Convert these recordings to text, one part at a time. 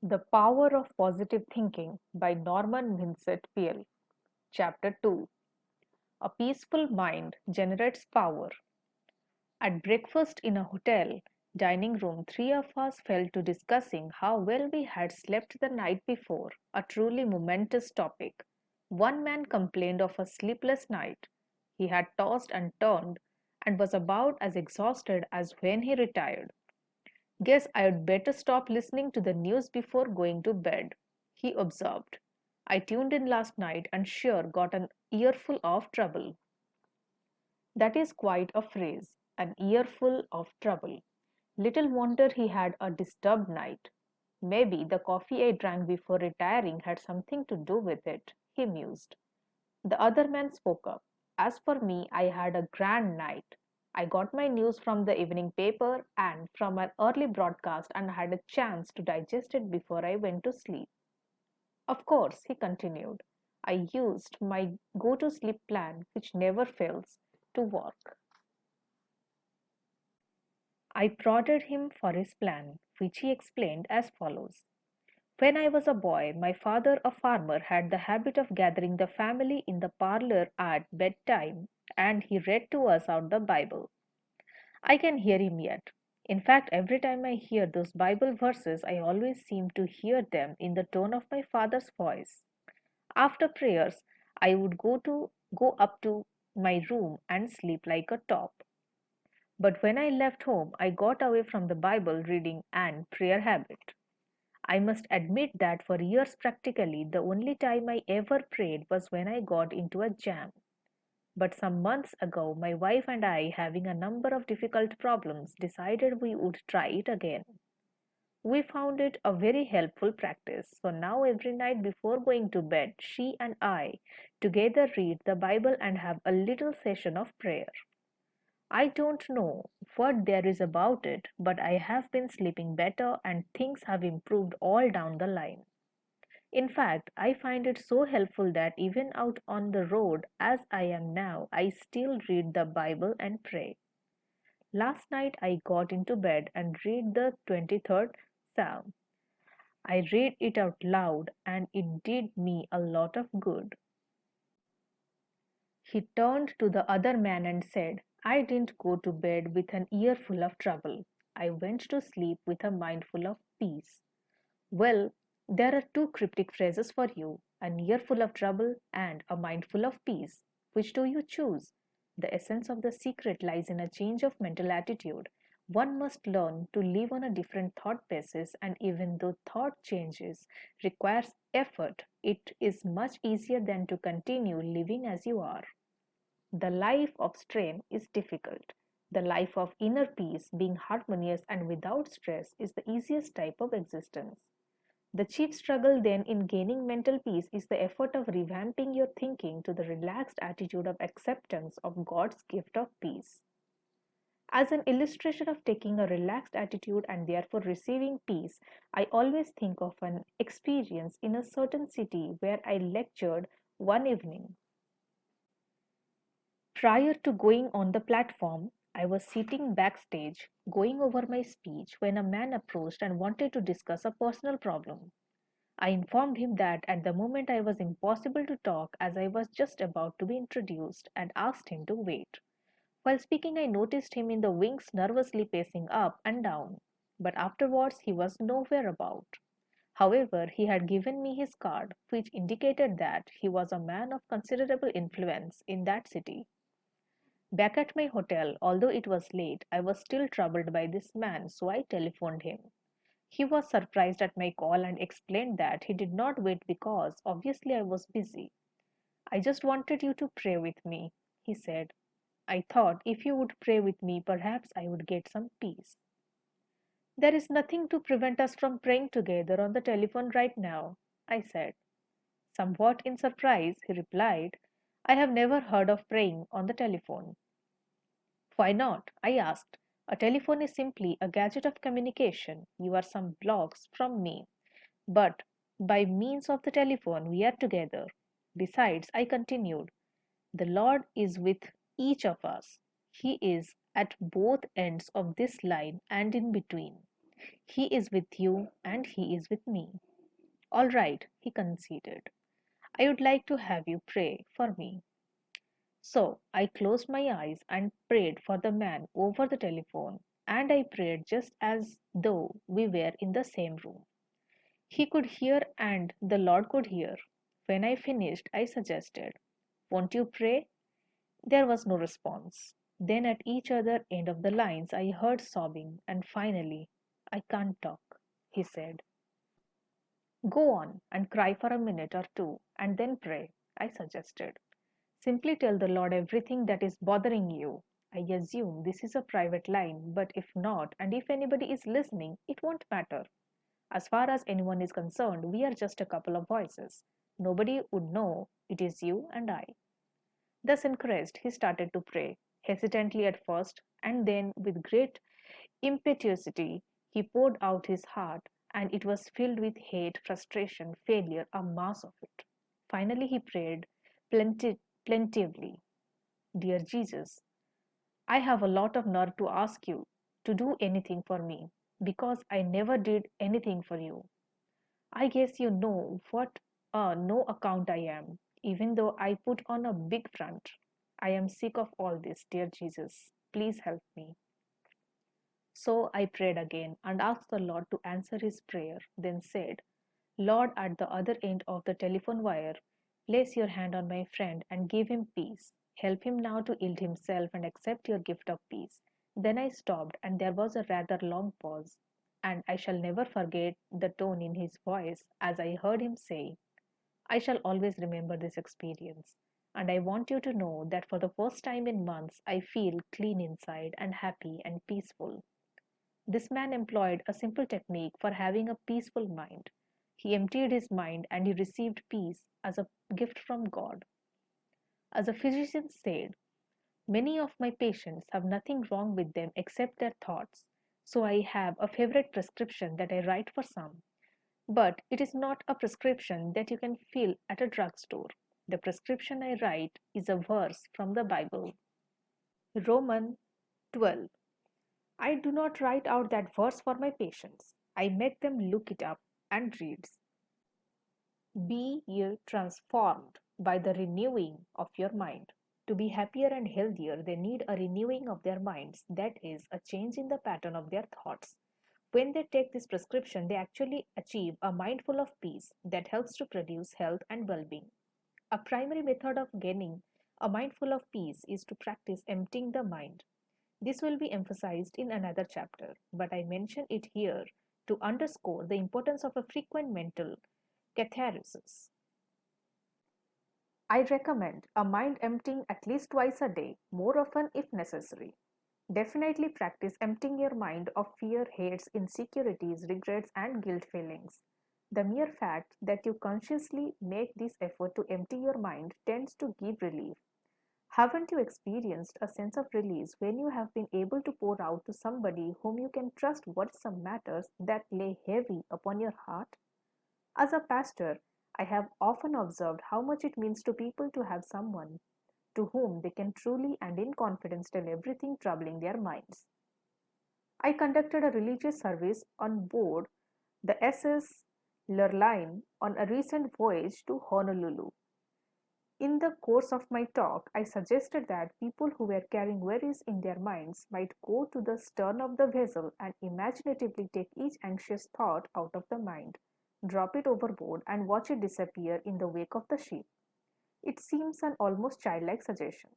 The Power of Positive Thinking by Norman Vincent Peale. Chapter 2. A peaceful mind generates power. At breakfast in a hotel dining room, three of us fell to discussing how well we had slept the night before, a truly momentous topic. One man complained of a sleepless night. He had tossed and turned and was about as exhausted as when he retired. Guess I'd better stop listening to the news before going to bed, he observed. I tuned in last night and sure got an earful of trouble. That is quite a phrase, an earful of trouble. Little wonder he had a disturbed night. Maybe the coffee I drank before retiring had something to do with it, he mused. The other man spoke up. As for me, I had a grand night. I got my news from the evening paper and from an early broadcast and had a chance to digest it before I went to sleep. Of course, he continued, I used my go to sleep plan, which never fails, to work. I prodded him for his plan, which he explained as follows. When I was a boy, my father, a farmer, had the habit of gathering the family in the parlor at bedtime, and he read to us out the Bible. I can hear him yet. In fact, every time I hear those Bible verses, I always seem to hear them in the tone of my father's voice. After prayers, I would go up to my room and sleep like a top. But when I left home, I got away from the Bible reading and prayer habit. I must admit that for years practically the only time I ever prayed was when I got into a jam. But some months ago, my wife and I, having a number of difficult problems, decided we would try it again. We found it a very helpful practice. So now, every night before going to bed, she and I together read the Bible and have a little session of prayer. I don't know what there is about it, but I have been sleeping better and things have improved all down the line. In fact, I find it so helpful that even out on the road as I am now, I still read the Bible and pray. Last night I got into bed and read the 23rd Psalm. I read it out loud and it did me a lot of good. He turned to the other man and said, I didn't go to bed with an ear full of trouble. I went to sleep with a mind full of peace. Well, there are two cryptic phrases for you, an ear full of trouble and a mind full of peace. Which do you choose? The essence of the secret lies in a change of mental attitude. One must learn to live on a different thought basis, and even though thought changes requires effort, it is much easier than to continue living as you are. The life of strain is difficult. The life of inner peace, being harmonious and without stress, is the easiest type of existence. The chief struggle then in gaining mental peace is the effort of revamping your thinking to the relaxed attitude of acceptance of God's gift of peace. As an illustration of taking a relaxed attitude and therefore receiving peace, I always think of an experience in a certain city where I lectured one evening. Prior to going on the platform, I was sitting backstage going over my speech when a man approached and wanted to discuss a personal problem. I informed him that at the moment I was impossible to talk as I was just about to be introduced and asked him to wait. While speaking, I noticed him in the wings nervously pacing up and down, but afterwards he was nowhere about. However, he had given me his card, which indicated that he was a man of considerable influence in that city. Back at my hotel, although it was late, I was still troubled by this man, so I telephoned him. He was surprised at my call and explained that he did not wait because obviously I was busy. I just wanted you to pray with me, he said. I thought if you would pray with me, perhaps I would get some peace. There is nothing to prevent us from praying together on the telephone right now, I said. Somewhat in surprise, he replied, I have never heard of praying on the telephone. Why not? I asked. A telephone is simply a gadget of communication. You are some blocks from me. But by means of the telephone, we are together. Besides, I continued, the Lord is with each of us. He is at both ends of this line and in between. He is with you and he is with me. All right, he conceded. I would like to have you pray for me. So I closed my eyes and prayed for the man over the telephone, and I prayed just as though we were in the same room. He could hear and the Lord could hear. When I finished, I suggested, "Won't you pray?" There was no response. Then at each other end of the lines, I heard sobbing, and finally, "I can't talk," he said. "Go on and cry for a minute or two, and then pray," I suggested. "Simply tell the Lord everything that is bothering you. I assume this is a private line, but if not, and if anybody is listening, it won't matter. As far as anyone is concerned, we are just a couple of voices. Nobody would know it is you and I." Thus encouraged, he started to pray, hesitantly at first, and then with great impetuosity he poured out his heart, and it was filled with hate, frustration, failure, a mass of it. Finally, he prayed plaintively, "Dear Jesus, I have a lot of nerve to ask you to do anything for me because I never did anything for you. I guess you know what a no account I am, even though I put on a big front. I am sick of all this, dear Jesus. Please help me." So I prayed again and asked the Lord to answer his prayer, then said, "Lord, at the other end of the telephone wire, place your hand on my friend and give him peace. Help him now to yield himself and accept your gift of peace." Then I stopped, and there was a rather long pause, and I shall never forget the tone in his voice as I heard him say, "I shall always remember this experience, and I want you to know that for the first time in months I feel clean inside and happy and peaceful." This man employed a simple technique for having a peaceful mind. He emptied his mind and he received peace as a gift from God. As a physician said, "Many of my patients have nothing wrong with them except their thoughts, so I have a favorite prescription that I write for some. But it is not a prescription that you can fill at a drugstore. The prescription I write is a verse from the Bible, Romans 12. I do not write out that verse for my patients. I make them look it up and reads, 'Be ye transformed by the renewing of your mind.' To be happier and healthier, they need a renewing of their minds, that is, a change in the pattern of their thoughts. When they take this prescription, they actually achieve a mind full of peace that helps to produce health and well being. A primary method of gaining a mind full of peace is to practice emptying the mind. This will be emphasized in another chapter, but I mention it here to underscore the importance of a frequent mental catharsis. I recommend a mind emptying at least twice a day, more often if necessary. Definitely practice emptying your mind of fear, hates, insecurities, regrets, and guilt feelings. The mere fact that you consciously make this effort to empty your mind tends to give relief. Haven't you experienced a sense of release when you have been able to pour out to somebody whom you can trust what some matters that lay heavy upon your heart? As a pastor, I have often observed how much it means to people to have someone to whom they can truly and in confidence tell everything troubling their minds. I conducted a religious service on board the SS Lurline on a recent voyage to Honolulu. In the course of my talk, I suggested that people who were carrying worries in their minds might go to the stern of the vessel and imaginatively take each anxious thought out of the mind, drop it overboard, and watch it disappear in the wake of the ship. It seems an almost childlike suggestion,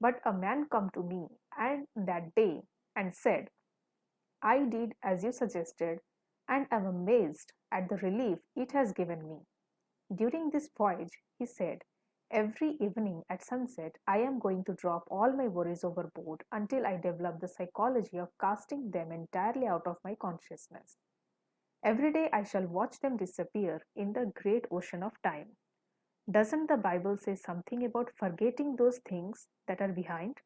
but a man came to me and that day and said, "I did as you suggested and am amazed at the relief it has given me. During this voyage," he said, "every evening at sunset I am going to drop all my worries overboard until I develop the psychology of casting them entirely out of my consciousness. Every day I shall watch them disappear in the great ocean of time. Doesn't the Bible say something about forgetting those things that are behind?"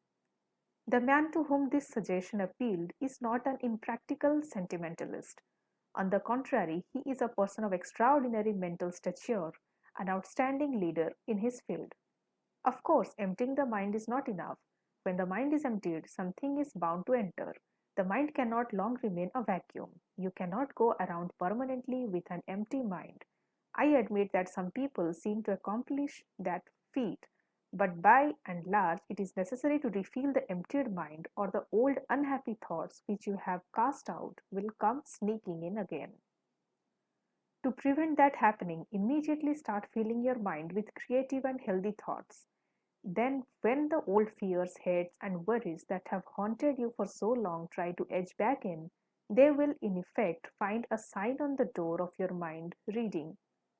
The man to whom this suggestion appealed is not an impractical sentimentalist. On the contrary, he is a person of extraordinary mental stature, an outstanding leader in his field. Of course, emptying the mind is not enough. When the mind is emptied, something is bound to enter. The mind cannot long remain a vacuum. You cannot go around permanently with an empty mind. I admit that some people seem to accomplish that feat, but by and large, it is necessary to refill the emptied mind, or the old unhappy thoughts which you have cast out will come sneaking in again. To prevent that happening, immediately start filling your mind with creative and healthy thoughts. Then, when the old fears, hates, and worries that have haunted you for so long try to edge back in, they will in effect find a sign on the door of your mind reading,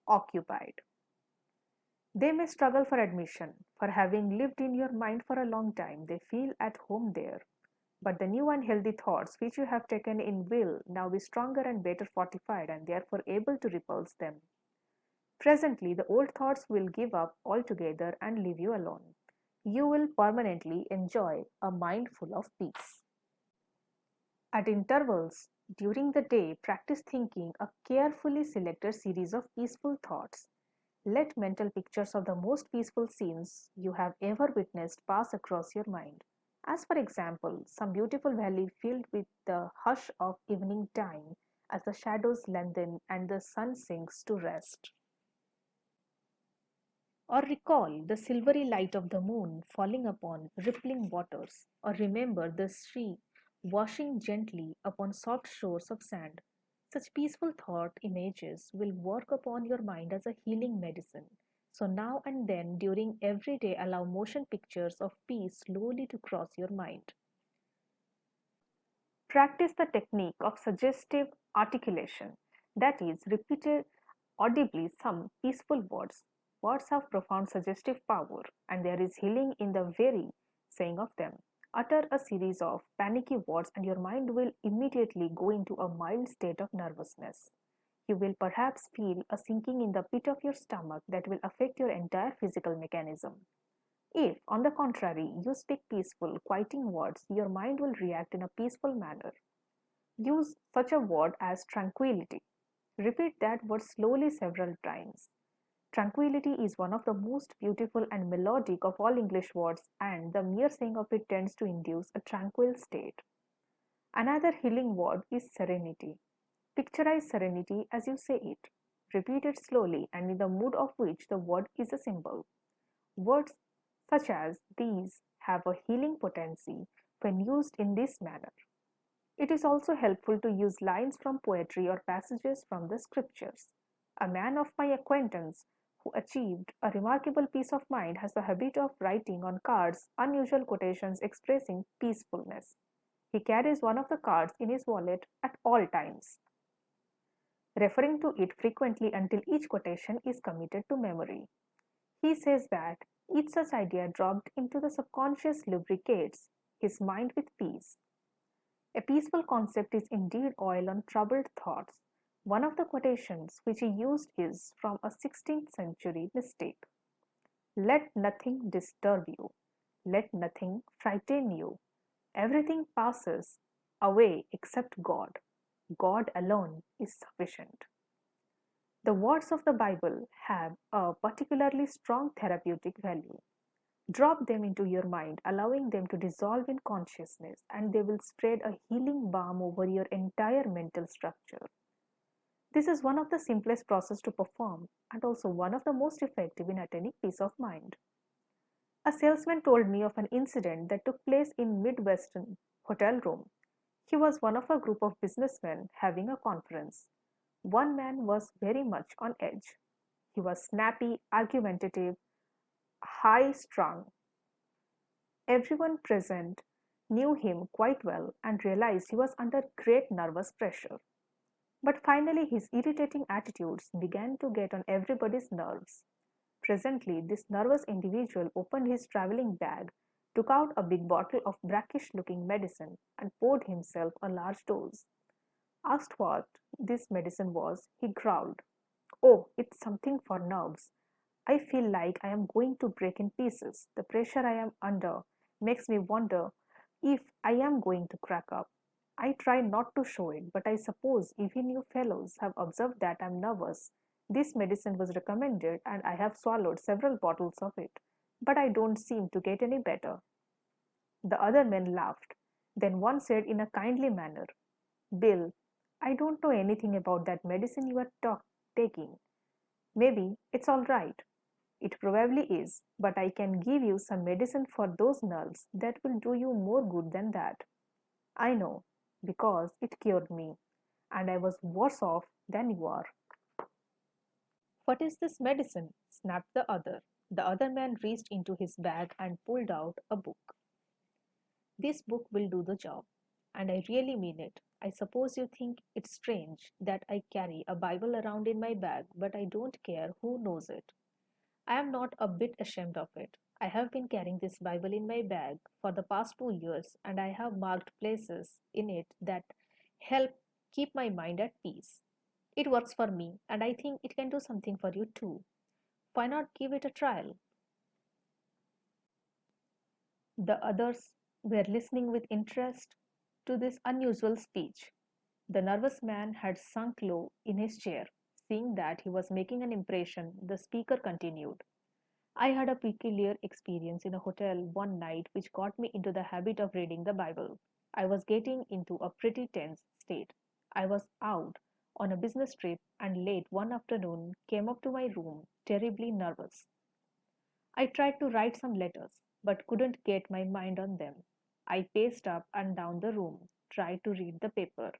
occupied. They may struggle for admission, for having lived in your mind for a long time, they feel at home there. But the new unhealthy thoughts which you have taken in will now be stronger and better fortified and therefore able to repulse them. Presently, the old thoughts will give up altogether and leave you alone. You will permanently enjoy a mind full of peace. At intervals during the day, practice thinking a carefully selected series of peaceful thoughts. Let mental pictures of the most peaceful scenes you have ever witnessed pass across your mind. As for example, some beautiful valley filled with the hush of evening time as the shadows lengthen and the sun sinks to rest. Or recall the silvery light of the moon falling upon rippling waters, or remember the sea washing gently upon soft shores of sand. Such peaceful thought images will work upon your mind as a healing medicine. So now and then during every day allow motion pictures of peace slowly to cross your mind. Practice the technique of suggestive articulation, that is, repeated audibly some peaceful words. Words have profound suggestive power, and there is healing in the very saying of them. Utter a series of panicky words, and your mind will immediately go into a mild state of nervousness. You will perhaps feel a sinking in the pit of your stomach that will affect your entire physical mechanism. If, on the contrary, you speak peaceful, quieting words, your mind will react in a peaceful manner. Use such a word as tranquility. Repeat that word slowly several times. Tranquility is one of the most beautiful and melodic of all English words, and the mere saying of it tends to induce a tranquil state. Another healing word is serenity. Picturize serenity as you say it. Repeat it slowly and in the mood of which the word is a symbol. Words such as these have a healing potency when used in this manner. It is also helpful to use lines from poetry or passages from the scriptures. A man of my acquaintance who achieved a remarkable peace of mind has the habit of writing on cards unusual quotations expressing peacefulness. He carries one of the cards in his wallet at all times, referring to it frequently until each quotation is committed to memory. He says that each such idea dropped into the subconscious lubricates his mind with peace. A peaceful concept is indeed oil on troubled thoughts. One of the quotations which he used is from a 16th century mystic. Let nothing disturb you. Let nothing frighten you. Everything passes away except God. God alone is sufficient. The words of the Bible have a particularly strong therapeutic value. Drop them into your mind, allowing them to dissolve in consciousness, and they will spread a healing balm over your entire mental structure. This is one of the simplest processes to perform and also one of the most effective in attaining peace of mind. A salesman told me of an incident that took place in Midwestern hotel room. He was one of a group of businessmen having a conference. One man was very much on edge. He was snappy, argumentative, high strung. Everyone present knew him quite well and realized he was under great nervous pressure. But finally, his irritating attitudes began to get on everybody's nerves. Presently, this nervous individual opened his traveling bag, took out a big bottle of brackish looking medicine, and poured himself a large dose. Asked what this medicine was, he growled, "Oh, it's something for nerves. I feel like I am going to break in pieces. The pressure I am under makes me wonder if I am going to crack up. I try not to show it, but I suppose even you fellows have observed that I am nervous. This medicine was recommended and I have swallowed several bottles of it, but I don't seem to get any better." The other men laughed. Then one said in a kindly manner, "Bill, I don't know anything about that medicine you are taking. Maybe it's all right. It probably is, but I can give you some medicine for those nerves that will do you more good than that. I know, because it cured me, and I was worse off than you are." "What is this medicine?" snapped the other. The other man reached into his bag and pulled out a book. "This book will do the job, and I really mean it. I suppose you think it's strange that I carry a Bible around in my bag, but I don't care who knows it. I am not a bit ashamed of it. I have been carrying this Bible in my bag for the past 2 years, and I have marked places in it that help keep my mind at peace. It works for me, and I think it can do something for you too. Why not give it a trial?" The others were listening with interest to this unusual speech. The nervous man had sunk low in his chair. Seeing that he was making an impression, the speaker continued. "I had a peculiar experience in a hotel one night which got me into the habit of reading the Bible. I was getting into a pretty tense state. I was out on a business trip and late one afternoon came up to my room terribly nervous. I tried to write some letters, but couldn't get my mind on them. I paced up and down the room, tried to read the paper,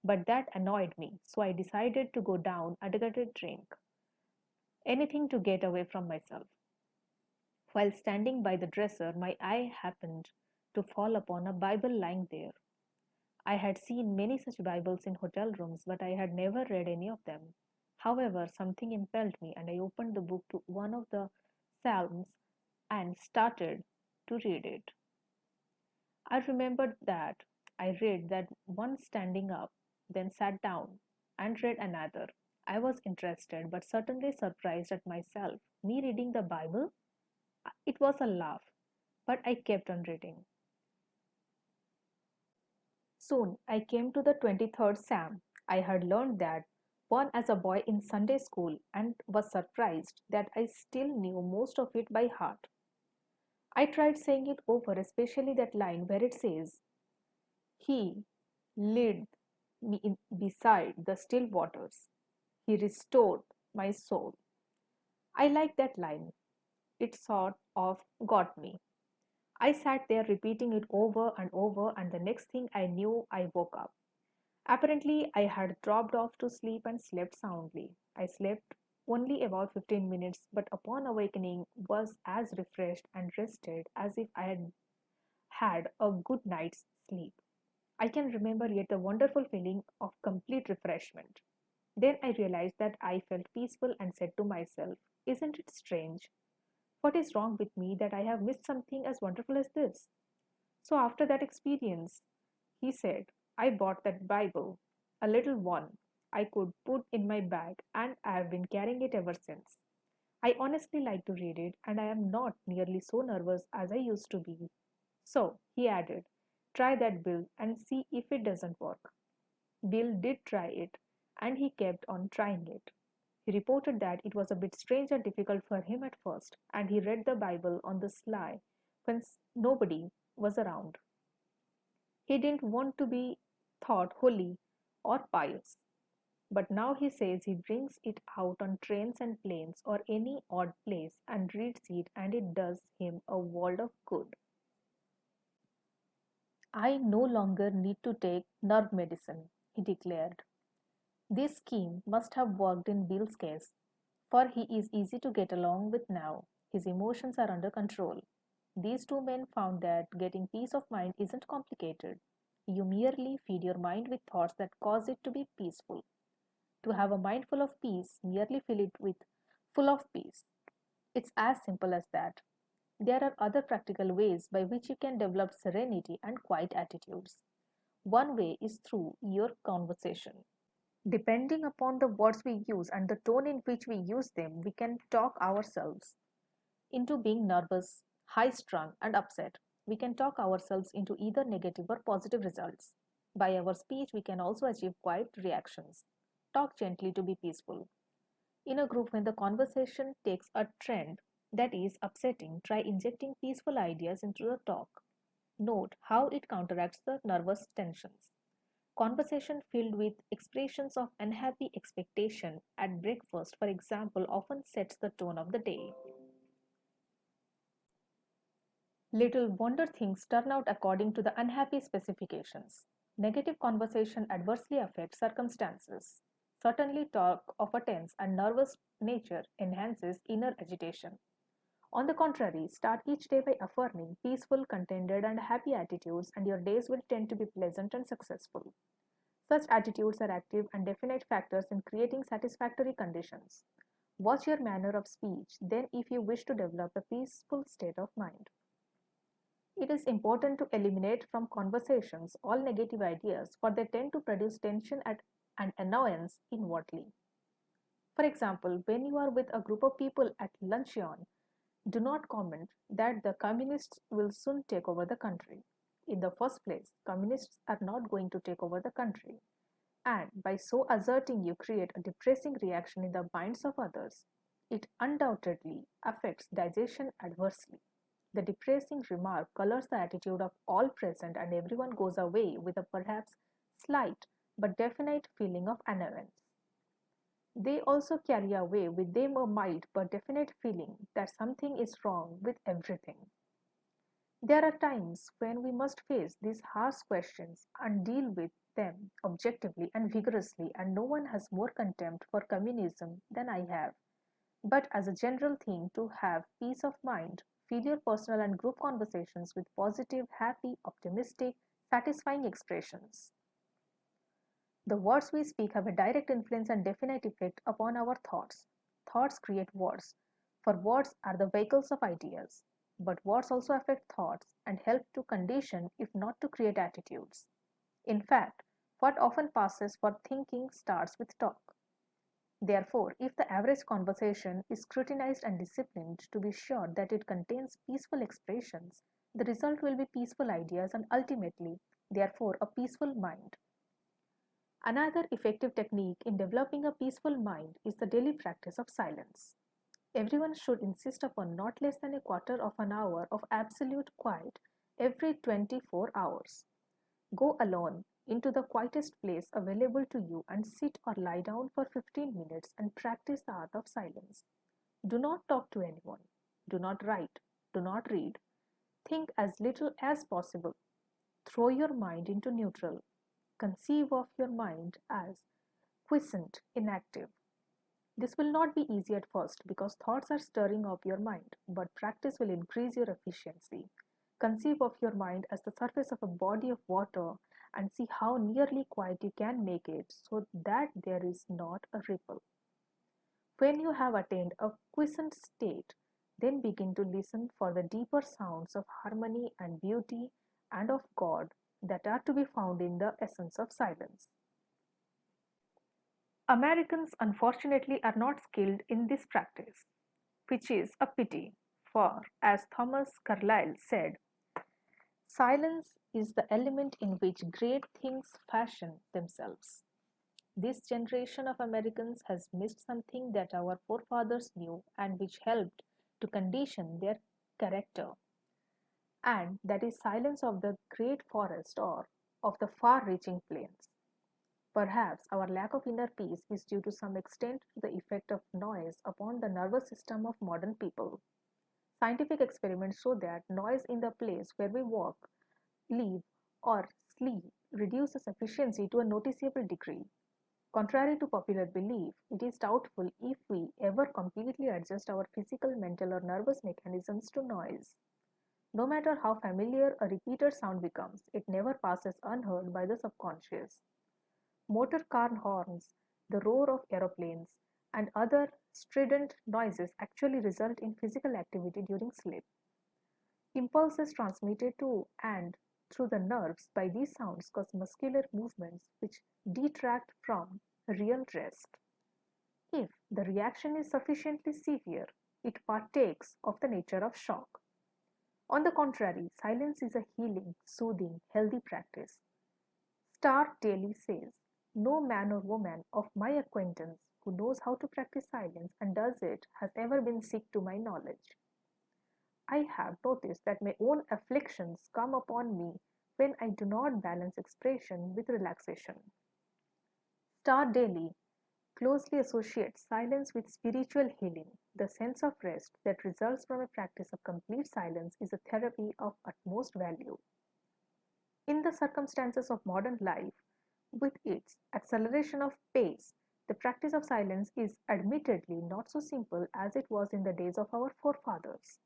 but that annoyed me, so I decided to go down and get a drink. Anything to get away from myself. While standing by the dresser, my eye happened to fall upon a Bible lying there. I had seen many such Bibles in hotel rooms, but I had never read any of them. However, something impelled me, and I opened the book to one of the Psalms and started to read it. I remembered that I read that one standing up, then sat down and read another. I was interested but certainly surprised at myself. Me reading the Bible? It was a laugh, but I kept on reading. Soon I came to the 23rd Psalm. I had learned that one as a boy in Sunday school and was surprised that I still knew most of it by heart. I tried saying it over, especially that line where it says, "He led me beside the still waters. He restored my soul." I liked that line. It sort of got me. I sat there repeating it over and over, and the next thing I knew, I woke up. Apparently, I had dropped off to sleep and slept soundly. I slept only about 15 minutes, but upon awakening was as refreshed and rested as if I had had a good night's sleep. I can remember yet the wonderful feeling of complete refreshment. Then I realized that I felt peaceful and said to myself, "Isn't it strange? What is wrong with me that I have missed something as wonderful as this?" So after that experience, he said, I bought that Bible, a little one I could put in my bag, and I have been carrying it ever since. I honestly like to read it, and I am not nearly so nervous as I used to be. So, he added, try that, Bill, and see if it doesn't work. Bill did try it, and he kept on trying it. He reported that it was a bit strange and difficult for him at first, and he read the Bible on the sly when nobody was around. He didn't want to be thought holy or pious. But now he says he brings it out on trains and planes or any odd place and reads it, and it does him a world of good. "I no longer need to take nerve medicine," he declared. This scheme must have worked in Bill's case, for he is easy to get along with now. His emotions are under control. These two men found that getting peace of mind isn't complicated. You merely feed your mind with thoughts that cause it to be peaceful. To have a mind full of peace, merely fill it with full of peace. It's as simple as that. There are other practical ways by which you can develop serenity and quiet attitudes. One way is through your conversation. Depending upon the words we use and the tone in which we use them, we can talk ourselves into being nervous, high strung, and upset. We can talk ourselves into either negative or positive results. By our speech, we can also achieve quiet reactions. Talk gently to be peaceful. In a group, when the conversation takes a trend that is upsetting, try injecting peaceful ideas into the talk. Note how it counteracts the nervous tensions. Conversation filled with expressions of unhappy expectation at breakfast, for example, often sets the tone of the day. Little wonder things turn out according to the unhappy specifications. Negative conversation adversely affects circumstances. Certainly, talk of a tense and nervous nature enhances inner agitation. On the contrary, start each day by affirming peaceful, contented, and happy attitudes, and your days will tend to be pleasant and successful. Such attitudes are active and definite factors in creating satisfactory conditions. Watch your manner of speech, then, if you wish to develop a peaceful state of mind. It is important to eliminate from conversations all negative ideas, for they tend to produce tension and annoyance inwardly. For example, when you are with a group of people at luncheon, do not comment that the communists will soon take over the country. In the first place, communists are not going to take over the country, and by so asserting, you create a depressing reaction in the minds of others. It undoubtedly affects digestion adversely. The depressing remark colors the attitude of all present, and everyone goes away with a perhaps slight but definite feeling of annoyance. They also carry away with them a mild but definite feeling that something is wrong with everything. There are times when we must face these harsh questions and deal with them objectively and vigorously, and no one has more contempt for communism than I have. But as a general thing, to have peace of mind, fill your personal and group conversations with positive, happy, optimistic, satisfying expressions. The words we speak have a direct influence and definite effect upon our thoughts. Thoughts create words, for words are the vehicles of ideas. But words also affect thoughts and help to condition, if not to create attitudes. In fact, what often passes for thinking starts with talk. Therefore, if the average conversation is scrutinized and disciplined to be sure that it contains peaceful expressions, the result will be peaceful ideas and ultimately, therefore, a peaceful mind. Another effective technique in developing a peaceful mind is the daily practice of silence. Everyone should insist upon not less than a quarter of an hour of absolute quiet every 24 hours. Go alone into the quietest place available to you and sit or lie down for 15 minutes and practice the art of silence. Do not talk to anyone. Do not write. Do not read. Think as little as possible. Throw your mind into neutral. Conceive of your mind as quiescent, inactive. This will not be easy at first because thoughts are stirring up your mind, but practice will increase your efficiency. Conceive of your mind as the surface of a body of water and see how nearly quiet you can make it so that there is not a ripple. When you have attained a quiescent state, then begin to listen for the deeper sounds of harmony and beauty and of God that are to be found in the essence of silence. Americans unfortunately are not skilled in this practice, which is a pity, for, as Thomas Carlyle said, silence is the element in which great things fashion themselves. This generation of Americans has missed something that our forefathers knew and which helped to condition their character, and that is silence of the great forest or of the far reaching plains. Perhaps our lack of inner peace is due to some extent to the effect of noise upon the nervous system of modern people. Scientific experiments show that noise in the place where we walk, live, or sleep reduces efficiency to a noticeable degree. Contrary to popular belief, it is doubtful if we ever completely adjust our physical, mental, or nervous mechanisms to noise. No matter how familiar a repeated sound becomes, it never passes unheard by the subconscious. Motor car horns, the roar of aeroplanes, and other strident noises actually result in physical activity during sleep. Impulses transmitted to and through the nerves by these sounds cause muscular movements which detract from real rest. If the reaction is sufficiently severe, it partakes of the nature of shock. On the contrary, silence is a healing, soothing, healthy practice. Stark Daly says, "No man or woman of my acquaintance who knows how to practice silence and does it has ever been sick to my knowledge." I have noticed that my own afflictions come upon me when I do not balance expression with relaxation. Star Daily closely associates silence with spiritual healing. The sense of rest that results from a practice of complete silence is a therapy of utmost value. In the circumstances of modern life, with its acceleration of pace, the practice of silence is admittedly not so simple as it was in the days of our forefathers.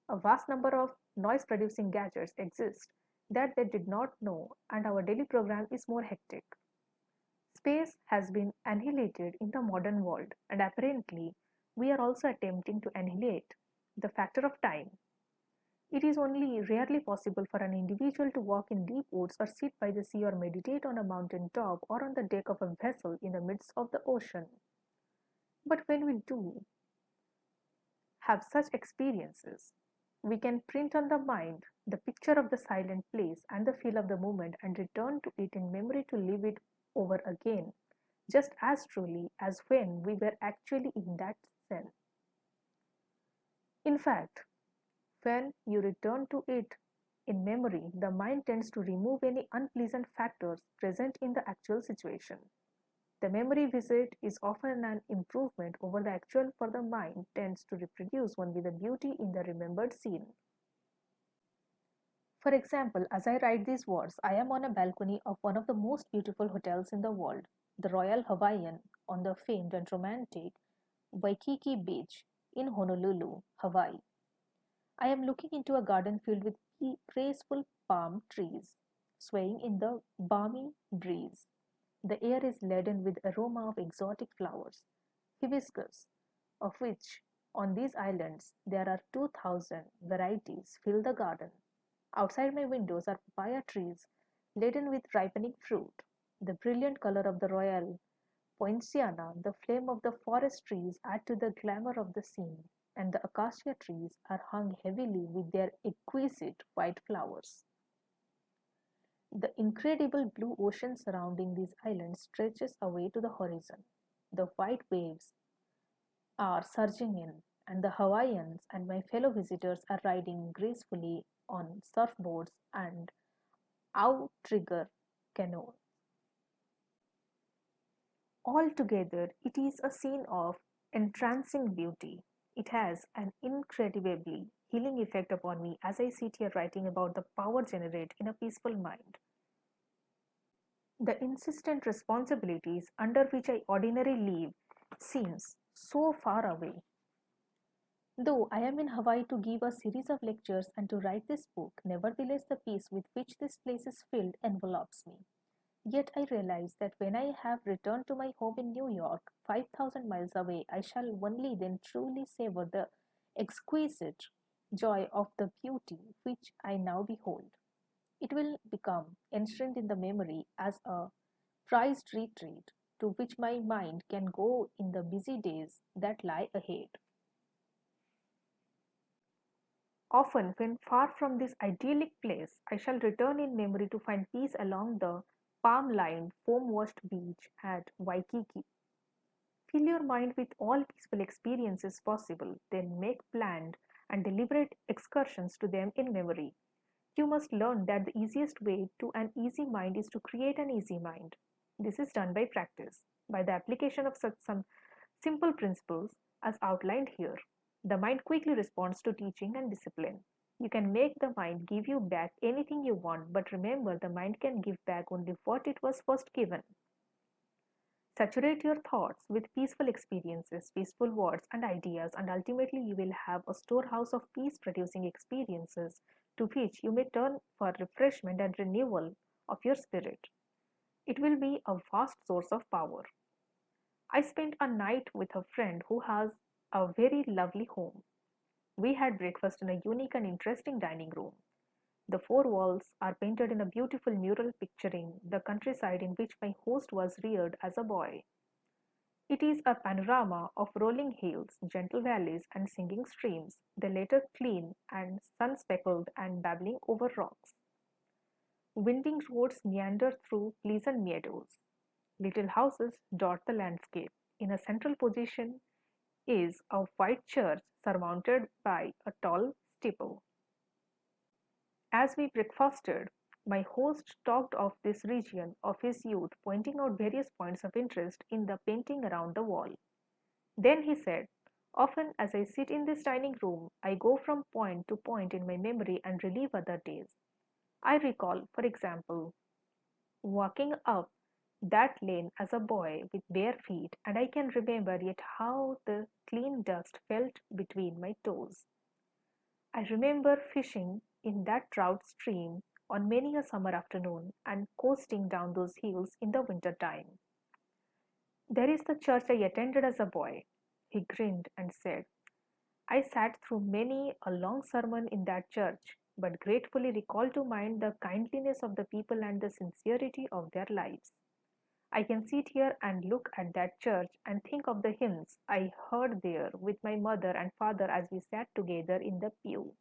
A vast number of noise producing gadgets exist that they did not know, and our daily program is more hectic. Space has been annihilated in the modern world, and apparently, we are also attempting to annihilate the factor of time. It is only rarely possible for an individual to walk in deep woods or sit by the sea or meditate on a mountain top or on the deck of a vessel in the midst of the ocean. But when we do have such experiences, we can print on the mind the picture of the silent place and the feel of the moment and return to it in memory to live it over again, just as truly as when we were actually in that scene. In fact, when you return to it in memory, the mind tends to remove any unpleasant factors present in the actual situation. The memory visit is often an improvement over the actual, for the mind tends to reproduce only the beauty in the remembered scene. For example, as I write these words, I am on a balcony of one of the most beautiful hotels in the world, the Royal Hawaiian, on the famed and romantic Waikiki Beach in Honolulu, Hawaii. I am looking into a garden filled with graceful palm trees, swaying in the balmy breeze. The air is laden with aroma of exotic flowers, hibiscus, of which on these islands there are 2,000 varieties fill the garden. Outside my windows are papaya trees laden with ripening fruit. The brilliant color of the royal poinciana, the flame of the forest trees add to the glamour of the scene, and the acacia trees are hung heavily with their exquisite white flowers. The incredible blue ocean surrounding these islands stretches away to the horizon. The white waves are surging in, and the Hawaiians and my fellow visitors are riding gracefully on surfboards and outrigger canoes. Altogether, it is a scene of entrancing beauty. It has an incredibly healing effect upon me as I sit here writing about the power generated in a peaceful mind. The insistent responsibilities under which I ordinarily live seems so far away. Though I am in Hawaii to give a series of lectures and to write this book, nevertheless the peace with which this place is filled envelops me. Yet I realize that when I have returned to my home in New York, 5,000 miles away, I shall only then truly savor the exquisite joy of the beauty which I now behold. It will become enshrined in the memory as a prized retreat to which my mind can go in the busy days that lie ahead. Often, when far from this idyllic place, I shall return in memory to find peace along the palm lined, foam washed beach at Waikiki. Fill your mind with all peaceful experiences possible, then make planned and deliberate excursions to them in memory. You must learn that the easiest way to an easy mind is to create an easy mind. This is done by practice, by the application of such some simple principles as outlined here. The mind quickly responds to teaching and discipline. You can make the mind give you back anything you want, but remember the mind can give back only what it was first given. Saturate your thoughts with peaceful experiences, peaceful words and ideas, and ultimately you will have a storehouse of peace producing experiences to which you may turn for refreshment and renewal of your spirit. It will be a vast source of power. I spent a night with a friend who has a very lovely home. We had breakfast in a unique and interesting dining room. The four walls are painted in a beautiful mural picturing the countryside in which my host was reared as a boy. It is a panorama of rolling hills, gentle valleys, and singing streams, the latter clean and sun-speckled and babbling over rocks. Winding roads meander through pleasant meadows. Little houses dot the landscape. In a central position is a white church surmounted by a tall steeple. As we breakfasted, my host talked of this region of his youth, pointing out various points of interest in the painting around the wall. Then he said, "Often as I sit in this dining room, I go from point to point in my memory and relive other days. I recall, for example, walking up that lane as a boy with bare feet, and I can remember yet how the clean dust felt between my toes. I remember fishing in that trout stream on many a summer afternoon and coasting down those hills in the winter time. There is the church I attended as a boy." He grinned and said, "I sat through many a long sermon in that church, but gratefully recall to mind the kindliness of the people and the sincerity of their lives. I can sit here and look at that church and think of the hymns I heard there with my mother and father as we sat together in the pew.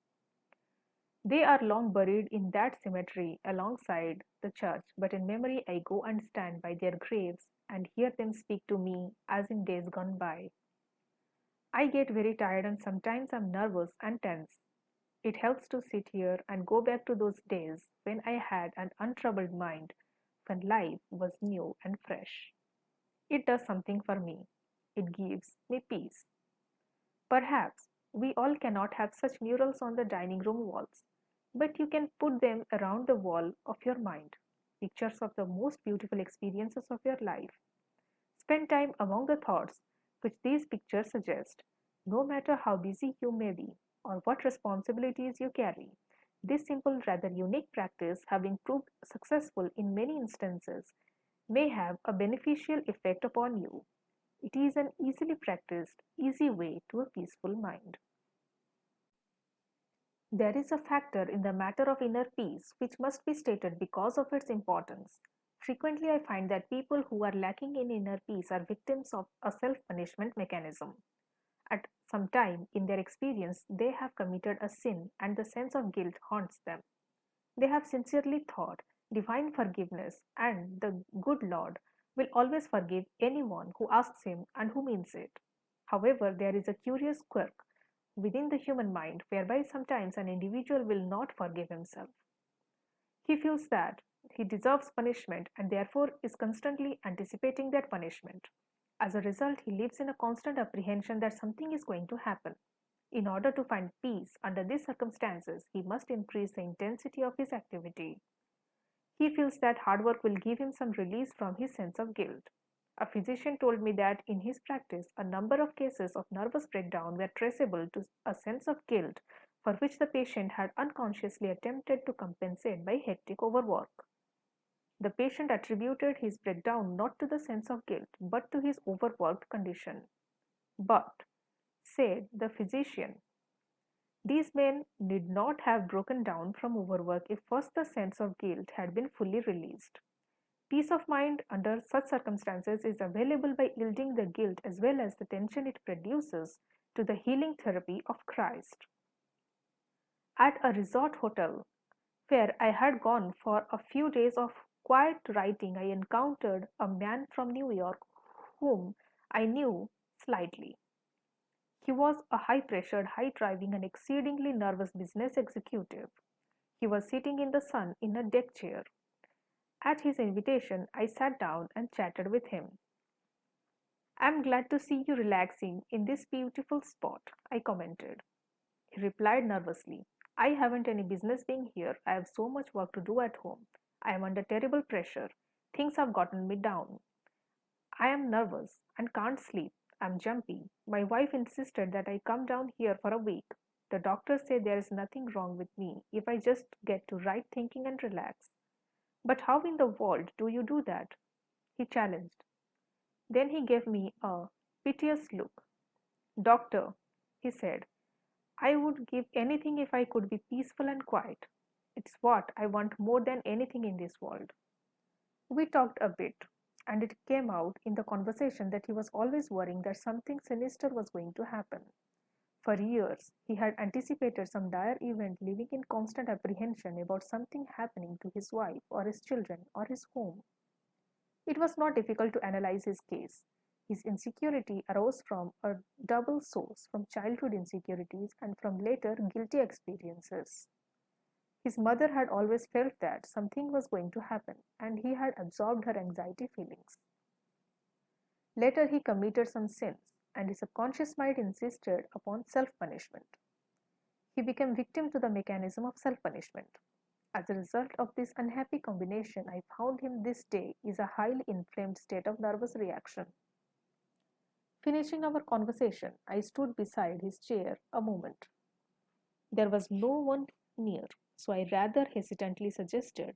They are long buried in that cemetery alongside the church, but in memory I go and stand by their graves and hear them speak to me as in days gone by. I get very tired and sometimes I'm nervous and tense. It helps to sit here and go back to those days when I had an untroubled mind, when life was new and fresh. It does something for me. It gives me peace." Perhaps we all cannot have such murals on the dining room walls, but you can put them around the wall of your mind. Pictures of the most beautiful experiences of your life. Spend time among the thoughts which these pictures suggest, no matter how busy you may be or what responsibilities you carry. This simple, rather unique practice, having proved successful in many instances, may have a beneficial effect upon you. It is an easily practiced, easy way to a peaceful mind. There is a factor in the matter of inner peace which must be stated because of its importance. Frequently, I find that people who are lacking in inner peace are victims of a self punishment mechanism. At some time in their experience, they have committed a sin and the sense of guilt haunts them. They have sincerely thought divine forgiveness, and the good Lord will always forgive anyone who asks Him and who means it. However, there is a curious quirk within the human mind whereby sometimes an individual will not forgive himself. He feels that he deserves punishment and therefore is constantly anticipating that punishment. As a result, he lives in a constant apprehension that something is going to happen. In order to find peace under these circumstances, he must increase the intensity of his activity. He feels that hard work will give him some release from his sense of guilt. A physician told me that in his practice, a number of cases of nervous breakdown were traceable to a sense of guilt for which the patient had unconsciously attempted to compensate by hectic overwork. The patient attributed his breakdown not to the sense of guilt but to his overworked condition. But, said the physician, these men need not have broken down from overwork if first the sense of guilt had been fully released. Peace of mind under such circumstances is available by yielding the guilt as well as the tension it produces to the healing therapy of Christ. At a resort hotel where I had gone for a few days of quiet writing, I encountered a man from New York whom I knew slightly. He was a high pressured, high driving, and exceedingly nervous business executive. He was sitting in the sun in a deck chair. At his invitation, I sat down and chatted with him. "I'm glad to see you relaxing in this beautiful spot," I commented. He replied nervously, "I haven't any business being here. I have so much work to do at home. I am under terrible pressure. Things have gotten me down. I am nervous and can't sleep. I'm jumpy. My wife insisted that I come down here for a week. The doctors say there is nothing wrong with me if I just get to right thinking and relax. But how in the world do you do that?" he challenged. Then he gave me a piteous look. "Doctor," he said, "I would give anything if I could be peaceful and quiet. It's what I want more than anything in this world." We talked a bit, and it came out in the conversation that he was always worrying that something sinister was going to happen. For years, he had anticipated some dire event, living in constant apprehension about something happening to his wife or his children or his home. It was not difficult to analyze his case. His insecurity arose from a double source, from childhood insecurities and from later guilty experiences. His mother had always felt that something was going to happen, and he had absorbed her anxiety feelings. Later, he committed some sins, and his subconscious mind insisted upon self punishment. He became victim to the mechanism of self punishment. As a result of this unhappy combination, I found him this day is a highly inflamed state of nervous reaction. Finishing our conversation, I stood beside his chair a moment. There was no one near, so I rather hesitantly suggested,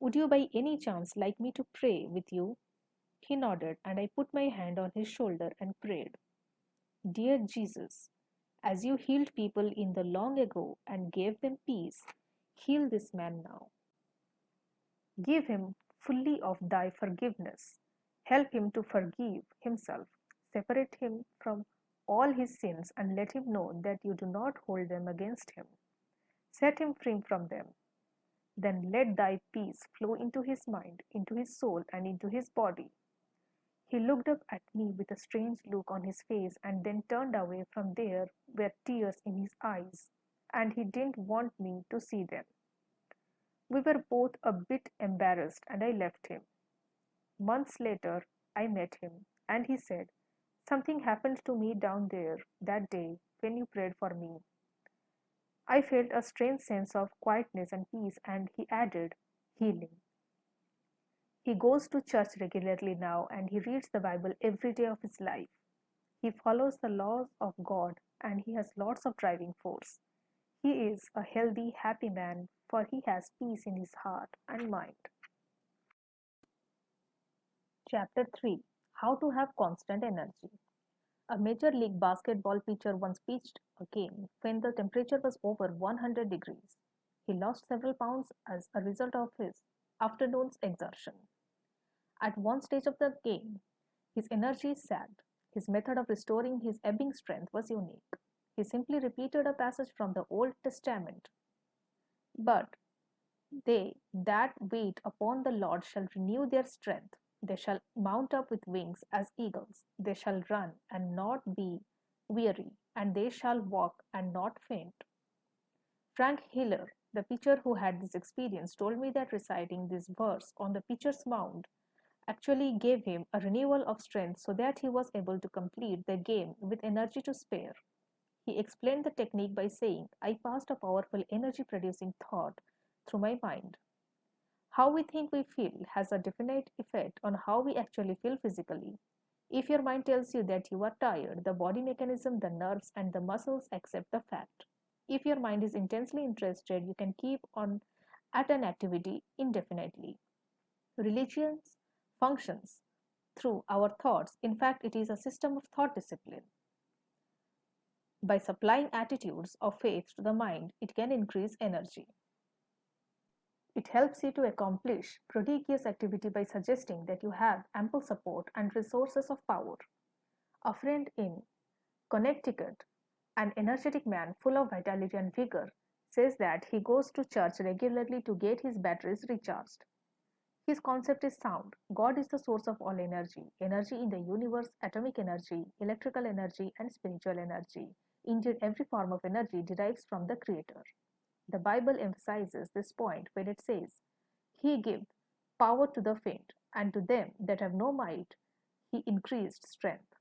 "Would you by any chance like me to pray with you?" He nodded, and I put my hand on his shoulder and prayed. "Dear Jesus, as you healed people in the long ago and gave them peace, heal this man now. Give him fully of thy forgiveness. Help him to forgive himself. Separate him from all his sins and let him know that you do not hold them against him. Set him free from them. Then let thy peace flow into his mind, into his soul, and into his body." He looked up at me with a strange look on his face and then turned away. From there were tears in his eyes, and he didn't want me to see them. We were both a bit embarrassed, and I left him. Months later, I met him, and he said, "Something happened to me down there that day when you prayed for me. I felt a strange sense of quietness and peace," and he added, "healing." He goes to church regularly now, and he reads the Bible every day of his life. He follows the laws of God, and he has lots of driving force. He is a healthy, happy man, for he has peace in his heart and mind. Chapter 3: How to Have Constant Energy. A Major League basketball pitcher once pitched a game when the temperature was over 100 degrees. He lost several pounds as a result of his afternoon's exertion. At one stage of the game, his energy sagged. His method of restoring his ebbing strength was unique. He simply repeated a passage from the Old Testament. "But they that wait upon the Lord shall renew their strength. They shall mount up with wings as eagles. They shall run and not be weary, and they shall walk and not faint." Frank Hiller, the pitcher who had this experience, told me that reciting this verse on the pitcher's mound actually gave him a renewal of strength so that he was able to complete the game with energy to spare. He explained the technique by saying, "I passed a powerful energy producing thought through my mind." How we think we feel has a definite effect on how we actually feel physically. If your mind tells you that you are tired, the body mechanism, the nerves, and the muscles accept the fact. If your mind is intensely interested, you can keep on at an activity indefinitely. Religion functions through our thoughts. In fact, it is a system of thought discipline. By supplying attitudes of faith to the mind, it can increase energy. It helps you to accomplish prodigious activity by suggesting that you have ample support and resources of power. A friend in Connecticut, an energetic man full of vitality and vigor, says that he goes to church regularly to get his batteries recharged. His concept is sound. God is the source of all energy. Energy in the universe, atomic energy, electrical energy, and spiritual energy. Indeed, every form of energy derives from the Creator. The Bible emphasizes this point when it says, "He gave power to the faint, and to them that have no might, he increased strength."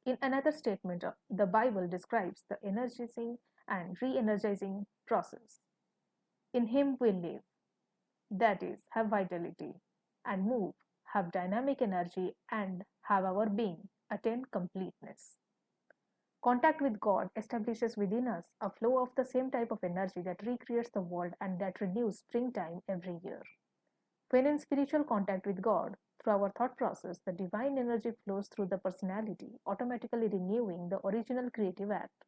In another statement, the Bible describes the energizing and re energizing process. "In him we live," that is, have vitality, "and move, have dynamic energy, and have our being, attain completeness." Contact with God establishes within us a flow of the same type of energy that recreates the world and that renews springtime every year. When in spiritual contact with God, through our thought process, the divine energy flows through the personality, automatically renewing the original creative act.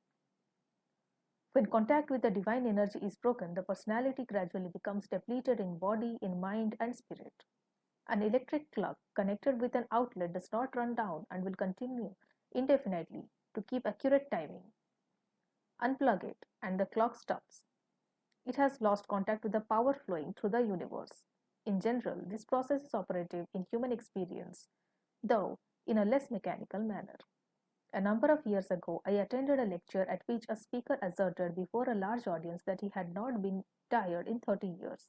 When contact with the divine energy is broken, the personality gradually becomes depleted in body, in mind, and spirit. An electric clock connected with an outlet does not run down and will continue indefinitely to keep accurate timing. Unplug it, and the clock stops. It has lost contact with the power flowing through the universe. In general, this process is operative in human experience, though in a less mechanical manner. A number of years ago, I attended a lecture at which a speaker asserted before a large audience that he had not been tired in 30 years.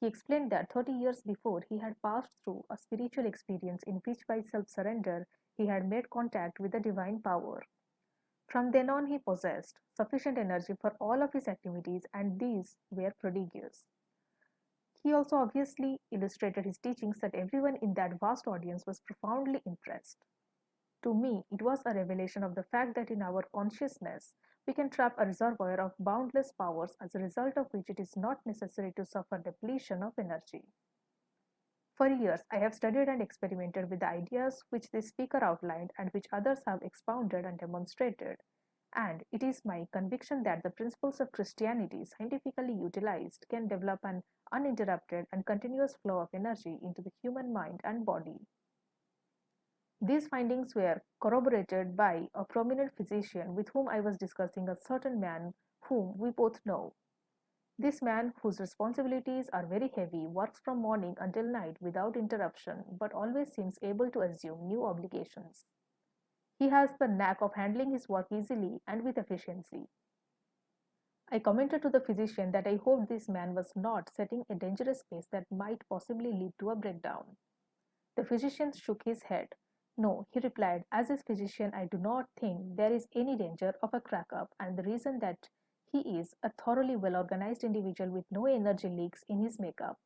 He explained that 30 years before he had passed through a spiritual experience in which by self surrender he had made contact with the divine power. From then on, he possessed sufficient energy for all of his activities, and these were prodigious. He also obviously illustrated his teachings that everyone in that vast audience was profoundly impressed. To me, it was a revelation of the fact that in our consciousness, we can trap a reservoir of boundless powers as a result of which it is not necessary to suffer depletion of energy. For years, I have studied and experimented with the ideas which this speaker outlined and which others have expounded and demonstrated, and it is my conviction that the principles of Christianity, scientifically utilized, can develop an uninterrupted and continuous flow of energy into the human mind and body. These findings were corroborated by a prominent physician with whom I was discussing, a certain man whom we both know. This man, whose responsibilities are very heavy, works from morning until night without interruption, but always seems able to assume new obligations. He has the knack of handling his work easily and with efficiency. I commented to the physician that I hoped this man was not setting a dangerous pace that might possibly lead to a breakdown. The physician shook his head. No, he replied, as his physician, I do not think there is any danger of a crack up, and the reason that he is a thoroughly well organized individual with no energy leaks in his makeup.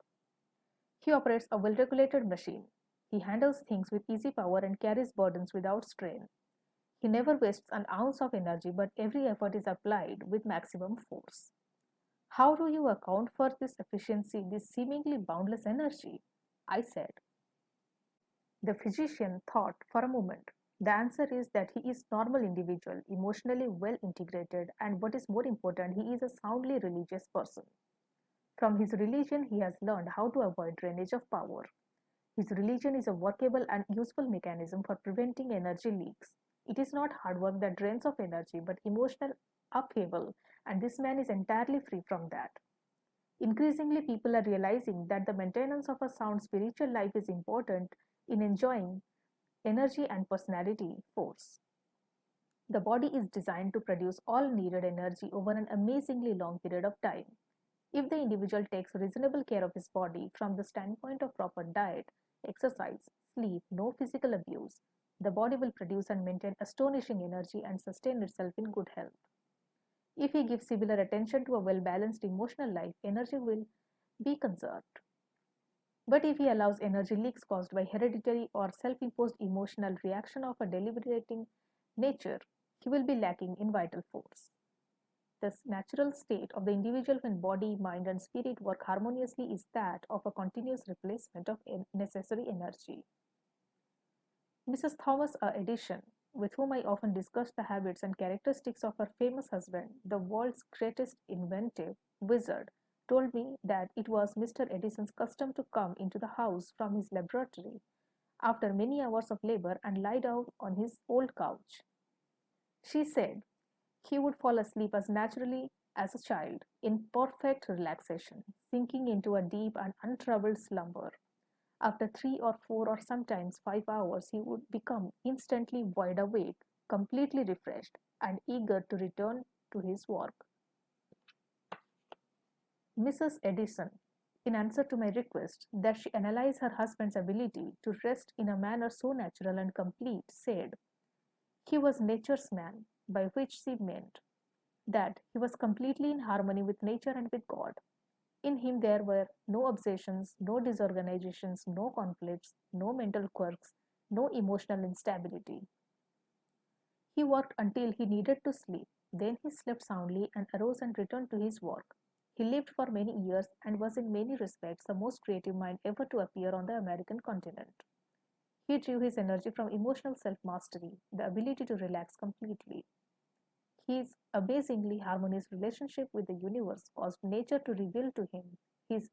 He operates a well regulated machine. He handles things with easy power and carries burdens without strain. He never wastes an ounce of energy, but every effort is applied with maximum force. How do you account for this efficiency, this seemingly boundless energy? I said. The physician thought for a moment. The answer is that he is a normal individual, emotionally well integrated, and what is more important, he is a soundly religious person. From his religion, he has learned how to avoid drainage of power. His religion is a workable and useful mechanism for preventing energy leaks. It is not hard work that drains of energy, but emotional upheaval, and this man is entirely free from that. Increasingly, people are realizing that the maintenance of a sound spiritual life is important in enjoying energy and personality force. The body is designed to produce all needed energy over an amazingly long period of time. If the individual takes reasonable care of his body from the standpoint of proper diet, exercise, sleep, no physical abuse, the body will produce and maintain astonishing energy and sustain itself in good health. If he gives similar attention to a well balanced emotional life, energy will be conserved. But if he allows energy leaks caused by hereditary or self imposed emotional reaction of a deliberating nature, he will be lacking in vital force. The natural state of the individual when body, mind, and spirit work harmoniously is that of a continuous replacement of necessary energy. Mrs. Thomas Edison, with whom I often discussed the habits and characteristics of her famous husband, the world's greatest inventive wizard, told me that it was Mr. Edison's custom to come into the house from his laboratory after many hours of labor and lie down on his old couch. She said he would fall asleep as naturally as a child, in perfect relaxation, sinking into a deep and untroubled slumber. After 3 or 4 or sometimes 5 hours, he would become instantly wide awake, completely refreshed, and eager to return to his work. Mrs. Edison, in answer to my request that she analyze her husband's ability to rest in a manner so natural and complete, said he was nature's man, by which she meant that he was completely in harmony with nature and with God. In him there were no obsessions, no disorganizations, no conflicts, no mental quirks, no emotional instability. He worked until he needed to sleep. Then he slept soundly and arose and returned to his work. He lived for many years and was in many respects the most creative mind ever to appear on the American continent. He drew his energy from emotional self-mastery, the ability to relax completely. His amazingly harmonious relationship with the universe caused nature to reveal to him his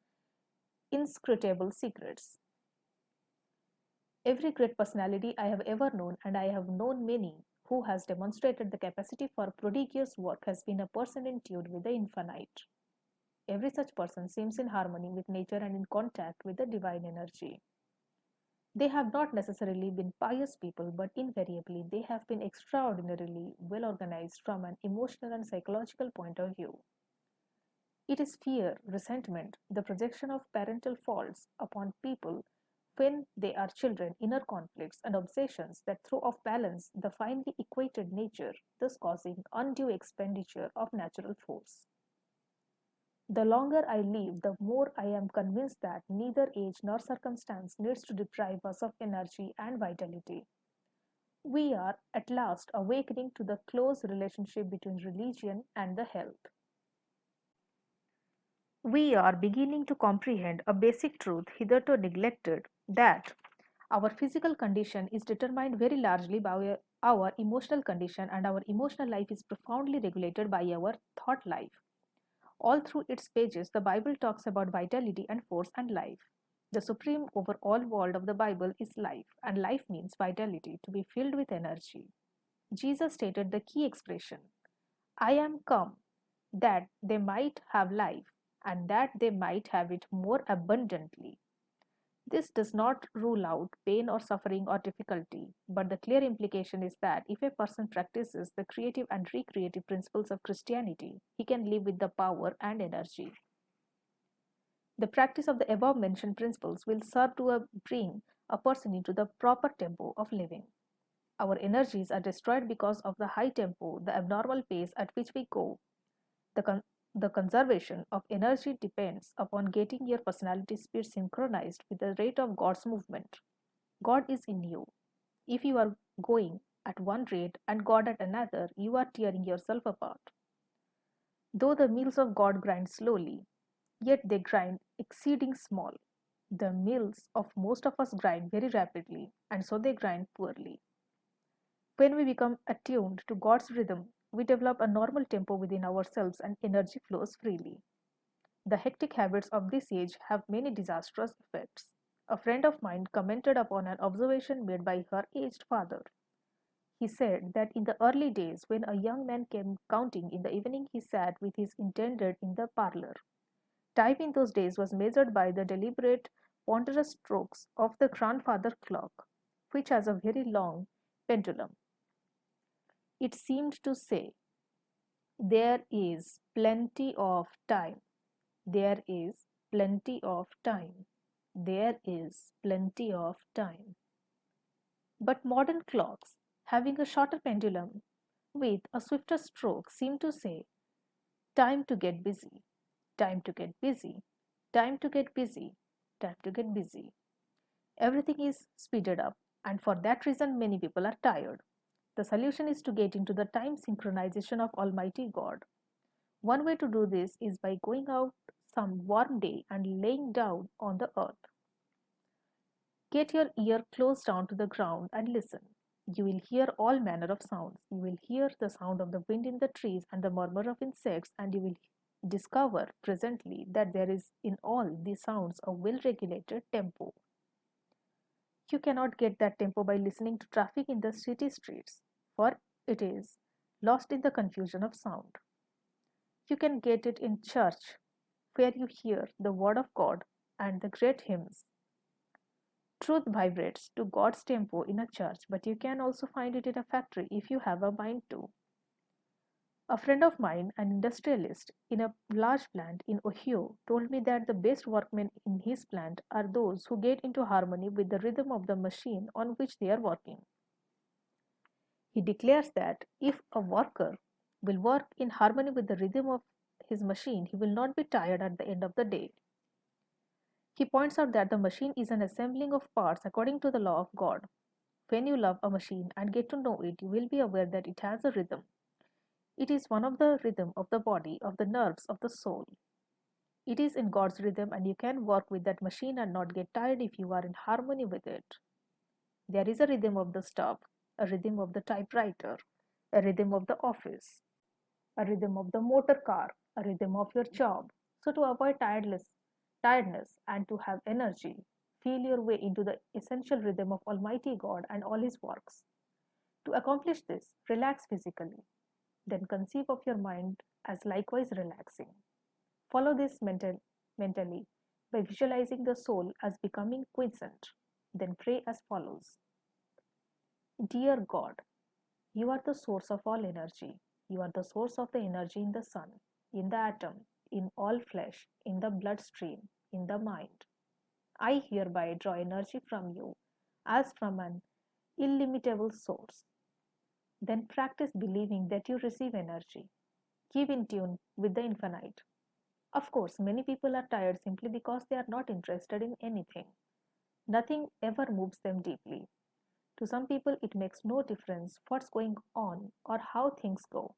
inscrutable secrets. Every great personality I have ever known, and I have known many, who has demonstrated the capacity for prodigious work has been a person in tune with the infinite. Every such person seems in harmony with nature and in contact with the divine energy. They have not necessarily been pious people, but invariably they have been extraordinarily well organized from an emotional and psychological point of view. It is fear, resentment, the projection of parental faults upon people when they are children, inner conflicts, and obsessions that throw off balance the finely equated nature, thus causing undue expenditure of natural force. The longer I live, the more I am convinced that neither age nor circumstance needs to deprive us of energy and vitality. We are at last awakening to the close relationship between religion and the health. We are beginning to comprehend a basic truth hitherto neglected, that our physical condition is determined very largely by our emotional condition, and our emotional life is profoundly regulated by our thought life. All through its pages, the Bible talks about vitality and force and life. The supreme overall word of the Bible is life, and life means vitality, to be filled with energy. Jesus stated the key expression, I am come that they might have life, and that they might have it more abundantly. This does not rule out pain or suffering or difficulty, but the clear implication is that if a person practices the creative and recreative principles of Christianity, he can live with the power and energy. The practice of the above mentioned principles will serve to bring a person into the proper tempo of living. Our energies are destroyed because of the high tempo, the abnormal pace at which we go. The, con- the conservation of energy depends upon getting your personality speed synchronized with the rate of God's movement. God is in you. If you are going at one rate and God at another, you are tearing yourself apart. Though the mills of God grind slowly, yet they grind exceeding small. The mills of most of us grind very rapidly, and so they grind poorly. When we become attuned to God's rhythm, we develop a normal tempo within ourselves and energy flows freely. The hectic habits of this age have many disastrous effects. A friend of mine commented upon an observation made by her aged father. He said that in the early days, when a young man came counting in the evening, he sat with his intended in the parlor. Time in those days was measured by the deliberate, ponderous strokes of the grandfather clock, which has a very long pendulum. It seemed to say, there is plenty of time. There is plenty of time. There is plenty of time. But modern clocks, having a shorter pendulum with a swifter stroke, seem to say, time to get busy, time to get busy, time to get busy, time to get busy. Everything is speeded up, and for that reason, many people are tired. The solution is to get into the time synchronization of Almighty God. One way to do this is by going out some warm day and laying down on the earth. Get your ear close down to the ground and listen. You will hear all manner of sounds. You will hear the sound of the wind in the trees and the murmur of insects, and you will discover presently that there is in all these sounds a well regulated tempo. You cannot get that tempo by listening to traffic in the city streets, for it is lost in the confusion of sound. You can get it in church, where you hear the word of God and the great hymns. Truth vibrates to God's tempo in a church, but you can also find it in a factory if you have a mind to. A friend of mine, an industrialist in a large plant in Ohio, told me that the best workmen in his plant are those who get into harmony with the rhythm of the machine on which they are working. He declares that if a worker will work in harmony with the rhythm of his machine, he will not be tired at the end of the day. He points out that the machine is an assembling of parts according to the law of God. When you love a machine and get to know it, you will be aware that it has a rhythm. It is one of the rhythm of the body, of the nerves, of the soul. It is in God's rhythm, and you can work with that machine and not get tired if you are in harmony with it. There is a rhythm of the stove, a rhythm of the typewriter, a rhythm of the office, a rhythm of the motor car, a rhythm of your job. So to avoid tiredness and to have energy, feel your way into the essential rhythm of Almighty God and all His works. To accomplish this, relax physically, then conceive of your mind as likewise relaxing. Follow this mentally by visualizing the soul as becoming quiescent. Then pray as follows: Dear God, you are the source of all energy. You are the source of the energy in the sun, in the atom, in all flesh, in the bloodstream, in the mind. I hereby draw energy from you as from an illimitable source. Then practice believing that you receive energy. Keep in tune with the infinite. Of course, many people are tired simply because they are not interested in anything. Nothing ever moves them deeply. To some people, it makes no difference what's going on or how things go.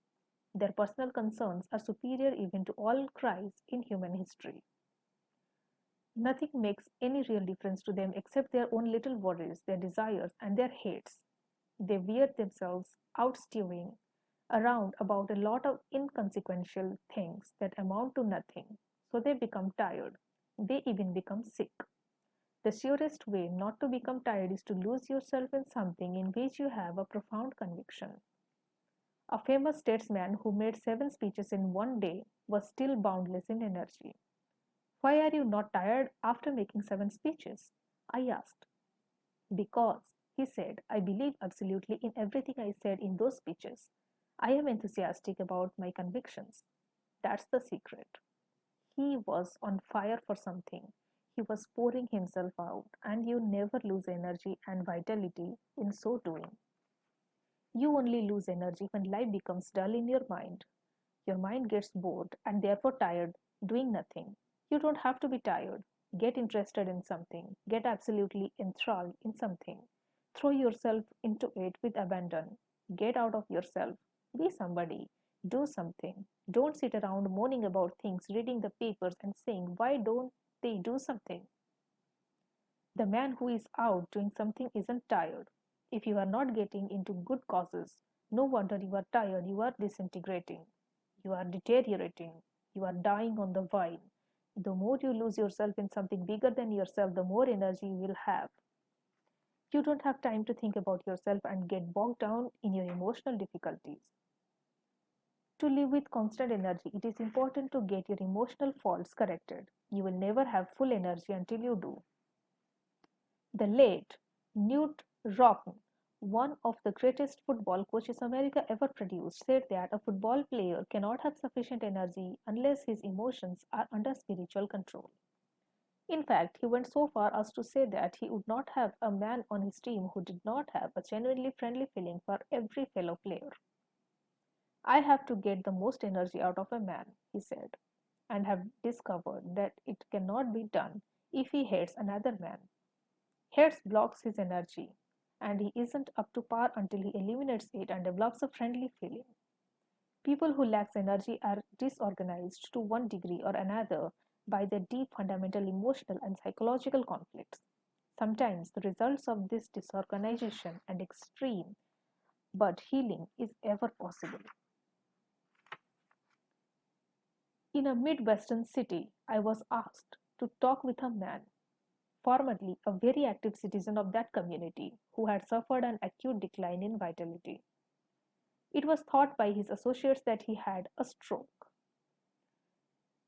Their personal concerns are superior even to all cries in human history. Nothing makes any real difference to them except their own little worries, their desires, and their hates. They wear themselves out stewing around about a lot of inconsequential things that amount to nothing, so they become tired. They even become sick. The surest way not to become tired is to lose yourself in something in which you have a profound conviction. A famous statesman who made 7 speeches in one day was still boundless in energy. Why are you not tired after making 7 speeches? I asked. Because, he said, I believe absolutely in everything I said in those speeches. I am enthusiastic about my convictions. That's the secret. He was on fire for something. He was pouring himself out, and you never lose energy and vitality in so doing. You only lose energy when life becomes dull in your mind. Your mind gets bored and therefore tired doing nothing. You don't have to be tired. Get interested in something. Get absolutely enthralled in something. Throw yourself into it with abandon. Get out of yourself. Be somebody. Do something. Don't sit around moaning about things, reading the papers, and saying, why don't they do something? The man who is out doing something isn't tired. If you are not getting into good causes, no wonder you are tired. You are disintegrating. You are deteriorating. You are dying on the vine. The more you lose yourself in something bigger than yourself, the more energy you will have. You don't have time to think about yourself and get bogged down in your emotional difficulties. To live with constant energy, it is important to get your emotional faults corrected. You will never have full energy until you do. The late Knute Rockne, one of the greatest football coaches America ever produced, said that a football player cannot have sufficient energy unless his emotions are under spiritual control. In fact, he went so far as to say that he would not have a man on his team who did not have a genuinely friendly feeling for every fellow player. I have to get the most energy out of a man, he said, and have discovered that it cannot be done if he hates another man. Hates blocks his energy, and he isn't up to par until he eliminates it and develops a friendly feeling. People who lack energy are disorganized to one degree or another by their deep fundamental emotional and psychological conflicts. Sometimes the results of this disorganization and extreme but healing is ever possible. In a Midwestern city, I was asked to talk with a man, formerly a very active citizen of that community, who had suffered an acute decline in vitality. It was thought by his associates that he had a stroke.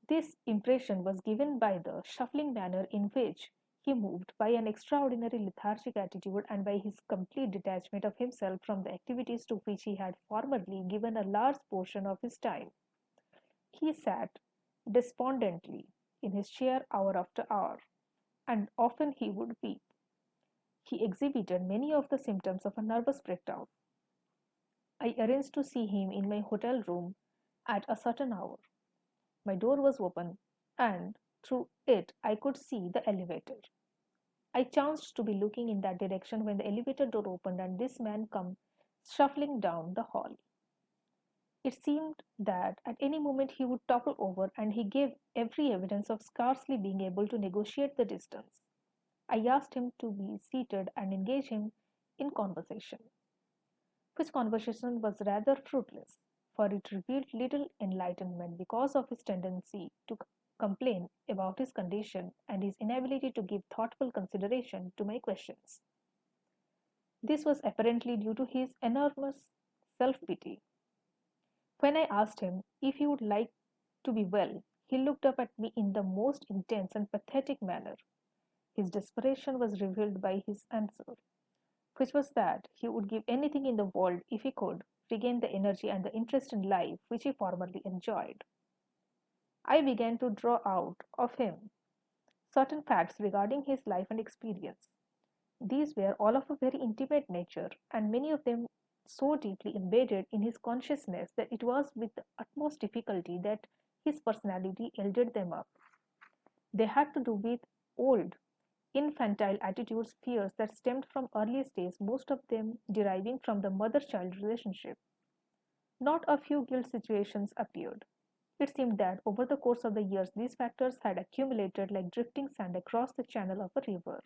This impression was given by the shuffling manner in which he moved, by an extraordinary lethargic attitude, and by his complete detachment of himself from the activities to which he had formerly given a large portion of his time. He sat despondently in his chair hour after hour, and often he would weep. He exhibited many of the symptoms of a nervous breakdown. I arranged to see him in my hotel room at a certain hour. My door was open, and through it I could see the elevator. I chanced to be looking in that direction when the elevator door opened and this man came shuffling down the hall. It seemed that at any moment he would topple over, and he gave every evidence of scarcely being able to negotiate the distance. I asked him to be seated and engage him in conversation, which conversation was rather fruitless, for it revealed little enlightenment because of his tendency to complain about his condition and his inability to give thoughtful consideration to my questions. This was apparently due to his enormous self pity. When I asked him if he would like to be well, he looked up at me in the most intense and pathetic manner. His desperation was revealed by his answer, which was that he would give anything in the world if he could regain the energy and the interest in life which he formerly enjoyed. I began to draw out of him certain facts regarding his life and experience. These were all of a very intimate nature, and many of them so deeply embedded in his consciousness that it was with the utmost difficulty that his personality yielded them up. They had to do with old, infantile attitudes, fears that stemmed from earliest days, most of them deriving from the mother child relationship. Not a few guilt situations appeared. It seemed that over the course of the years, these factors had accumulated like drifting sand across the channel of a river.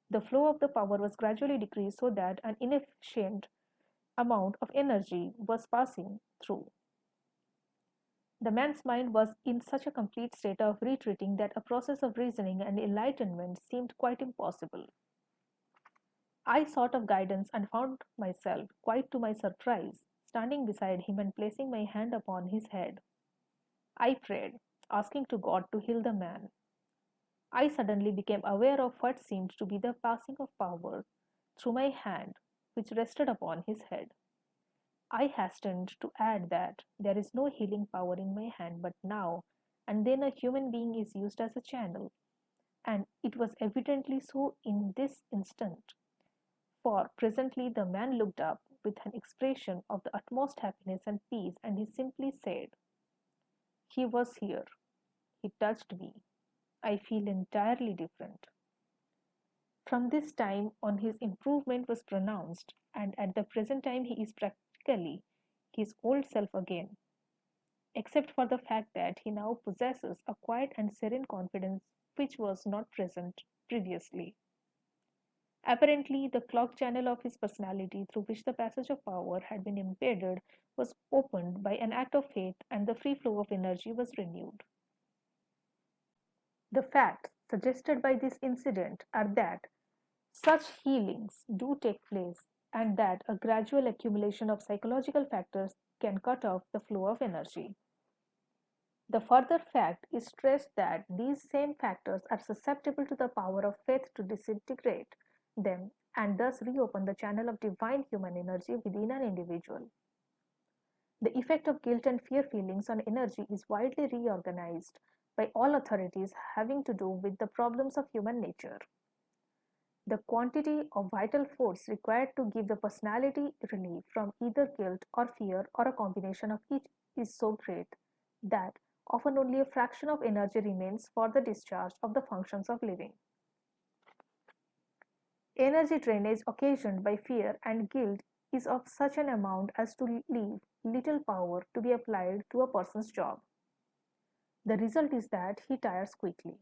The flow of the power was gradually decreased so that an inefficient amount of energy was passing through. The man's mind was in such a complete state of retreating that a process of reasoning and enlightenment seemed quite impossible. I sought of guidance and found myself, quite to my surprise, standing beside him and placing my hand upon his head. I prayed, asking to God to heal the man. I suddenly became aware of what seemed to be the passing of power through my hand, which rested upon his head. I hastened to add that there is no healing power in my hand, but now and then a human being is used as a channel, and it was evidently so in this instant. For presently the man looked up with an expression of the utmost happiness and peace, and he simply said, "He was here. He touched me. I feel entirely different." From this time on, his improvement was pronounced, and at the present time, he is practically his old self again, except for the fact that he now possesses a quiet and serene confidence which was not present previously. Apparently, the clogged channel of his personality through which the passage of power had been impeded was opened by an act of faith, and the free flow of energy was renewed. The facts suggested by this incident are that such healings do take place, and that a gradual accumulation of psychological factors can cut off the flow of energy. The further fact is stressed that these same factors are susceptible to the power of faith to disintegrate them and thus reopen the channel of divine human energy within an individual. The effect of guilt and fear feelings on energy is widely reorganized by all authorities having to do with the problems of human nature. The quantity of vital force required to give the personality relief from either guilt or fear or a combination of each is so great that often only a fraction of energy remains for the discharge of the functions of living. Energy drainage occasioned by fear and guilt is of such an amount as to leave little power to be applied to a person's job. The result is that he tires quickly.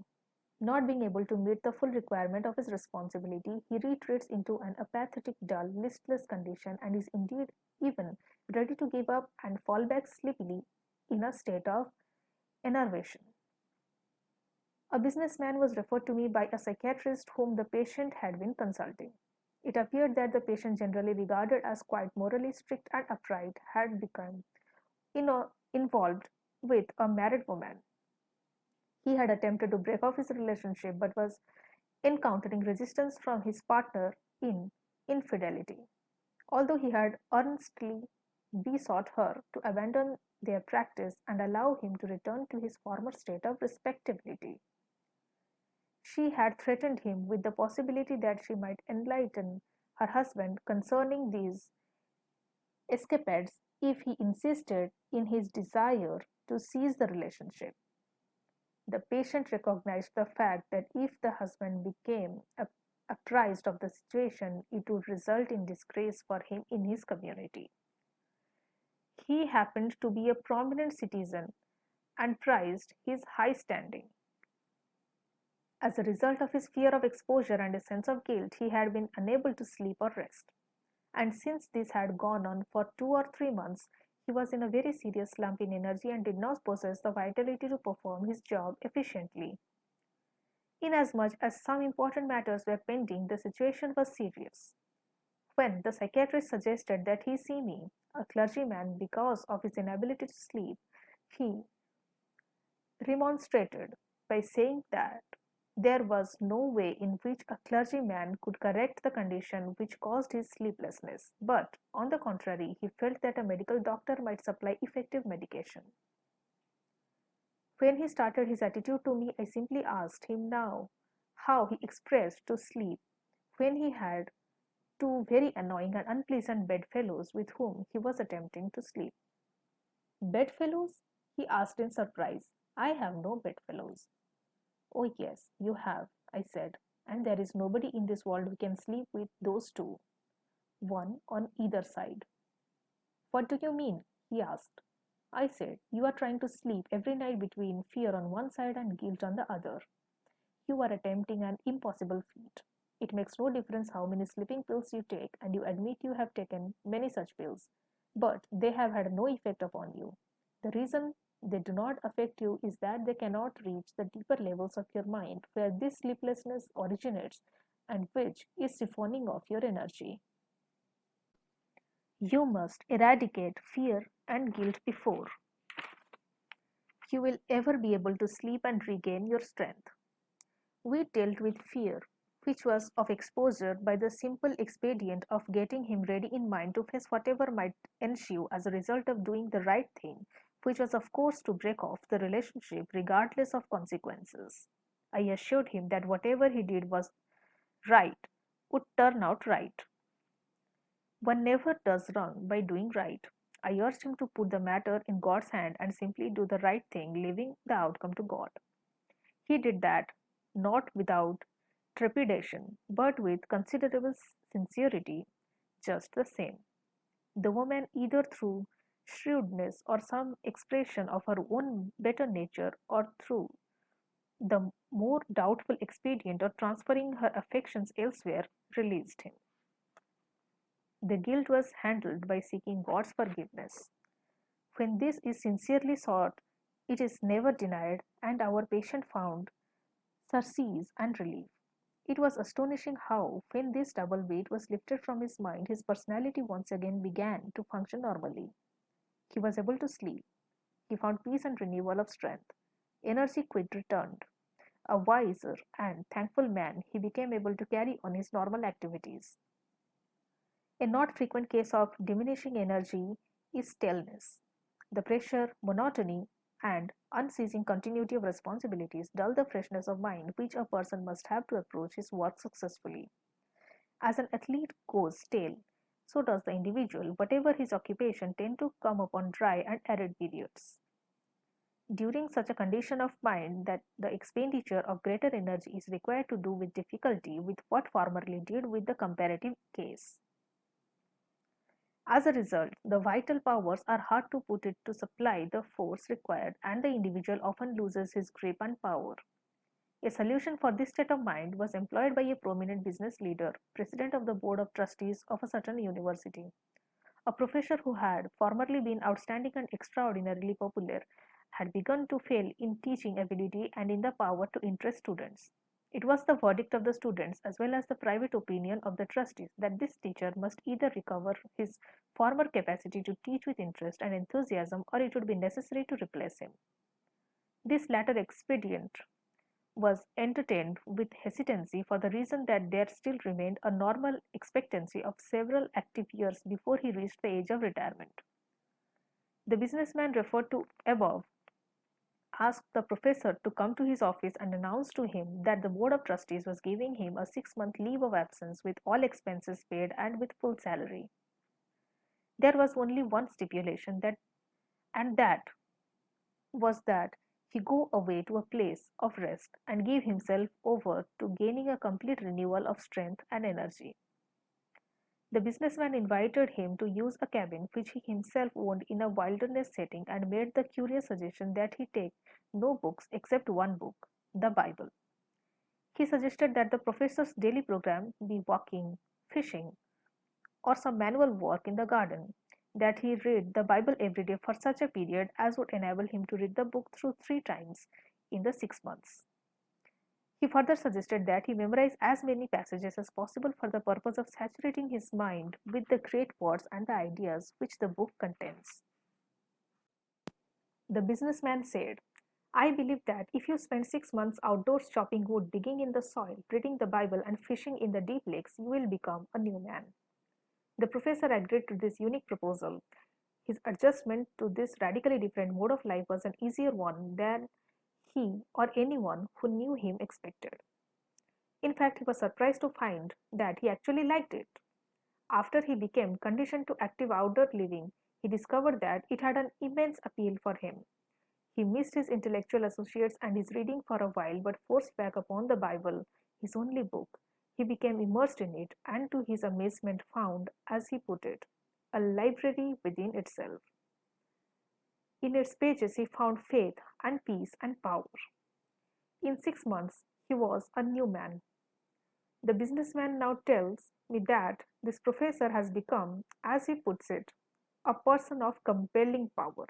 Not being able to meet the full requirement of his responsibility, he retreats into an apathetic, dull, listless condition and is indeed even ready to give up and fall back sleepily in a state of enervation. A businessman was referred to me by a psychiatrist whom the patient had been consulting. It appeared that the patient, generally regarded as quite morally strict and upright, had become involved with a married woman. He had attempted to break off his relationship but was encountering resistance from his partner in infidelity. Although he had earnestly besought her to abandon their practice and allow him to return to his former state of respectability, she had threatened him with the possibility that she might enlighten her husband concerning these escapades if he insisted in his desire to cease the relationship. The patient recognized the fact that if the husband became apprised of the situation, it would result in disgrace for him in his community. He happened to be a prominent citizen and prized his high standing. As a result of his fear of exposure and a sense of guilt, he had been unable to sleep or rest. And since this had gone on for 2 or 3 months, he was in a very serious slump in energy and did not possess the vitality to perform his job efficiently. Inasmuch as some important matters were pending, the situation was serious. When the psychiatrist suggested that he see me, a clergyman, because of his inability to sleep, he remonstrated by saying that There was no way in which a clergyman could correct the condition which caused his sleeplessness, but, on the contrary, he felt that a medical doctor might supply effective medication. When he started his attitude to me, I simply asked him now how he expressed to sleep when he had two very annoying and unpleasant bedfellows with whom he was attempting to sleep. Bedfellows? He asked in surprise. I have no bedfellows. Oh, yes, you have, I said, and there is nobody in this world who can sleep with those two, one on either side. What do you mean? He asked. I said, you are trying to sleep every night between fear on one side and guilt on the other. You are attempting an impossible feat. It makes no difference how many sleeping pills you take, and you admit you have taken many such pills, but they have had no effect upon you. The reason they do not affect you is that they cannot reach the deeper levels of your mind where this sleeplessness originates and which is siphoning off your energy. You must eradicate fear and guilt before you will ever be able to sleep and regain your strength. We dealt with fear, which was of exposure by the simple expedient of getting him ready in mind to face whatever might ensue as a result of doing the right thing, which was, of course, to break off the relationship regardless of consequences. I assured him that whatever he did was right, would turn out right. One never does wrong by doing right. I urged him to put the matter in God's hand and simply do the right thing, leaving the outcome to God. He did that, not without trepidation, but with considerable sincerity, just the same. The woman, either through shrewdness or some expression of her own better nature, or through the more doubtful expedient of transferring her affections elsewhere, released him. The guilt was handled by seeking God's forgiveness. When this is sincerely sought, it is never denied, and our patient found surcease and relief. It was astonishing how, when this double weight was lifted from his mind, his personality once again began to function normally. He was able to sleep. He found peace and renewal of strength. Energy quite returned. A wiser and thankful man, he became able to carry on his normal activities. A not frequent case of diminishing energy is stillness. The pressure, monotony, and unceasing continuity of responsibilities dull the freshness of mind which a person must have to approach his work successfully. As an athlete goes stale, so does the individual, whatever his occupation, tend to come upon dry and arid periods. During such a condition of mind that the expenditure of greater energy is required to do with difficulty with what formerly did with the comparative case. As a result, the vital powers are hard to put it to supply the force required, and the individual often loses his grip and power. A solution for this state of mind was employed by a prominent business leader, president of the board of trustees of a certain university. A professor who had formerly been outstanding and extraordinarily popular had begun to fail in teaching ability and in the power to interest students. It was the verdict of the students, as well as the private opinion of the trustees, that this teacher must either recover his former capacity to teach with interest and enthusiasm, or it would be necessary to replace him. This latter expedient was entertained with hesitancy for the reason that there still remained a normal expectancy of several active years before he reached the age of retirement. The businessman referred to above asked the professor to come to his office and announced to him that the board of trustees was giving him a 6-month leave of absence with all expenses paid and with full salary. There was only one stipulation, that was that he go away to a place of rest and give himself over to gaining a complete renewal of strength and energy. The businessman invited him to use a cabin which he himself owned in a wilderness setting and made the curious suggestion that he take no books except one book, the Bible. He suggested that the professor's daily program be walking, fishing, or some manual work in the garden, that he read the Bible every day for such a period as would enable him to read the book through 3 times in the 6 months. He further suggested that he memorize as many passages as possible for the purpose of saturating his mind with the great words and the ideas which the book contains. The businessman said, I believe that if you spend 6 months outdoors chopping wood, digging in the soil, reading the Bible, and fishing in the deep lakes, you will become a new man. The professor agreed to this unique proposal. His adjustment to this radically different mode of life was an easier one than he or anyone who knew him expected. In fact, he was surprised to find that he actually liked it. After he became conditioned to active outdoor living, he discovered that it had an immense appeal for him. He missed his intellectual associates and his reading for a while, but forced back upon the Bible, his only book. He became immersed in it and, to his amazement, found, as he put it, a library within itself. In its pages, he found faith and peace and power. In 6 months, he was a new man. The businessman now tells me that this professor has become, as he puts it, a person of compelling power.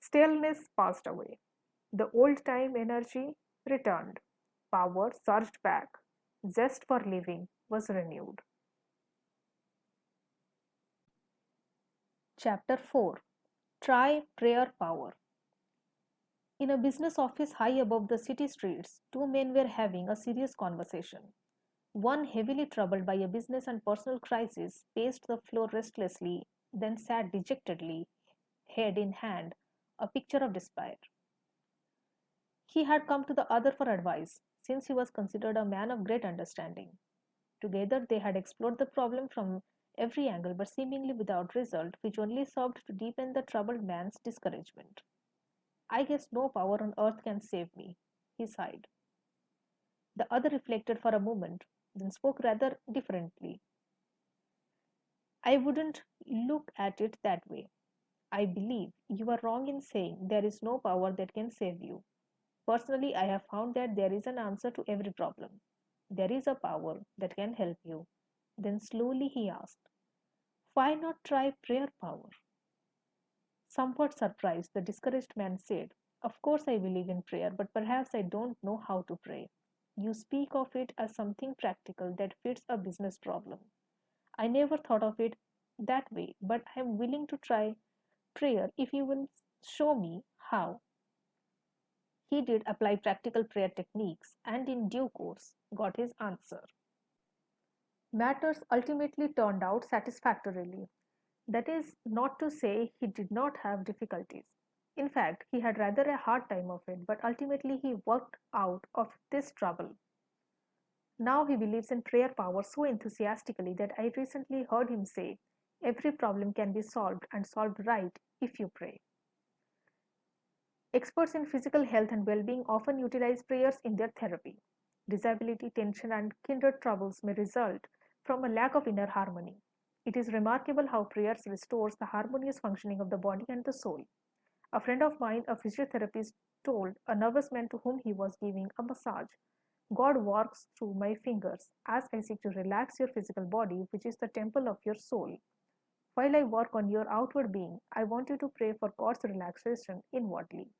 Staleness passed away. The old time energy returned. Power surged back. Zest for living was renewed. Chapter 4. Try Prayer Power. In a business office high above the city streets, two men were having a serious conversation. One, heavily troubled by a business and personal crisis, paced the floor restlessly, then sat dejectedly, head in hand, a picture of despair. He had come to the other for advice, since he was considered a man of great understanding. Together they had explored the problem from every angle, but seemingly without result, which only served to deepen the troubled man's discouragement. "I guess no power on earth can save me," he sighed. The other reflected for a moment, then spoke rather differently. "I wouldn't look at it that way. I believe you are wrong in saying there is no power that can save you. Personally, I have found that there is an answer to every problem. There is a power that can help you." Then slowly he asked, "Why not try prayer power?" Somewhat surprised, the discouraged man said, "Of course I believe in prayer, but perhaps I don't know how to pray. You speak of it as something practical that fits a business problem. I never thought of it that way, but I am willing to try prayer if you will show me how." He did apply practical prayer techniques and in due course got his answer. Matters ultimately turned out satisfactorily. That is not to say he did not have difficulties. In fact, he had rather a hard time of it, but ultimately he worked out of this trouble. Now he believes in prayer power so enthusiastically that I recently heard him say, "Every problem can be solved and solved right if you pray." Experts in physical health and well being often utilize prayers in their therapy. Disability, tension, and kindred troubles may result from a lack of inner harmony. It is remarkable how prayers restores the harmonious functioning of the body and the soul. A friend of mine, a physiotherapist, told a nervous man to whom he was giving a massage, "God works through my fingers as I seek to relax your physical body, which is the temple of your soul. While I work on your outward being, I want you to pray for God's relaxation inwardly."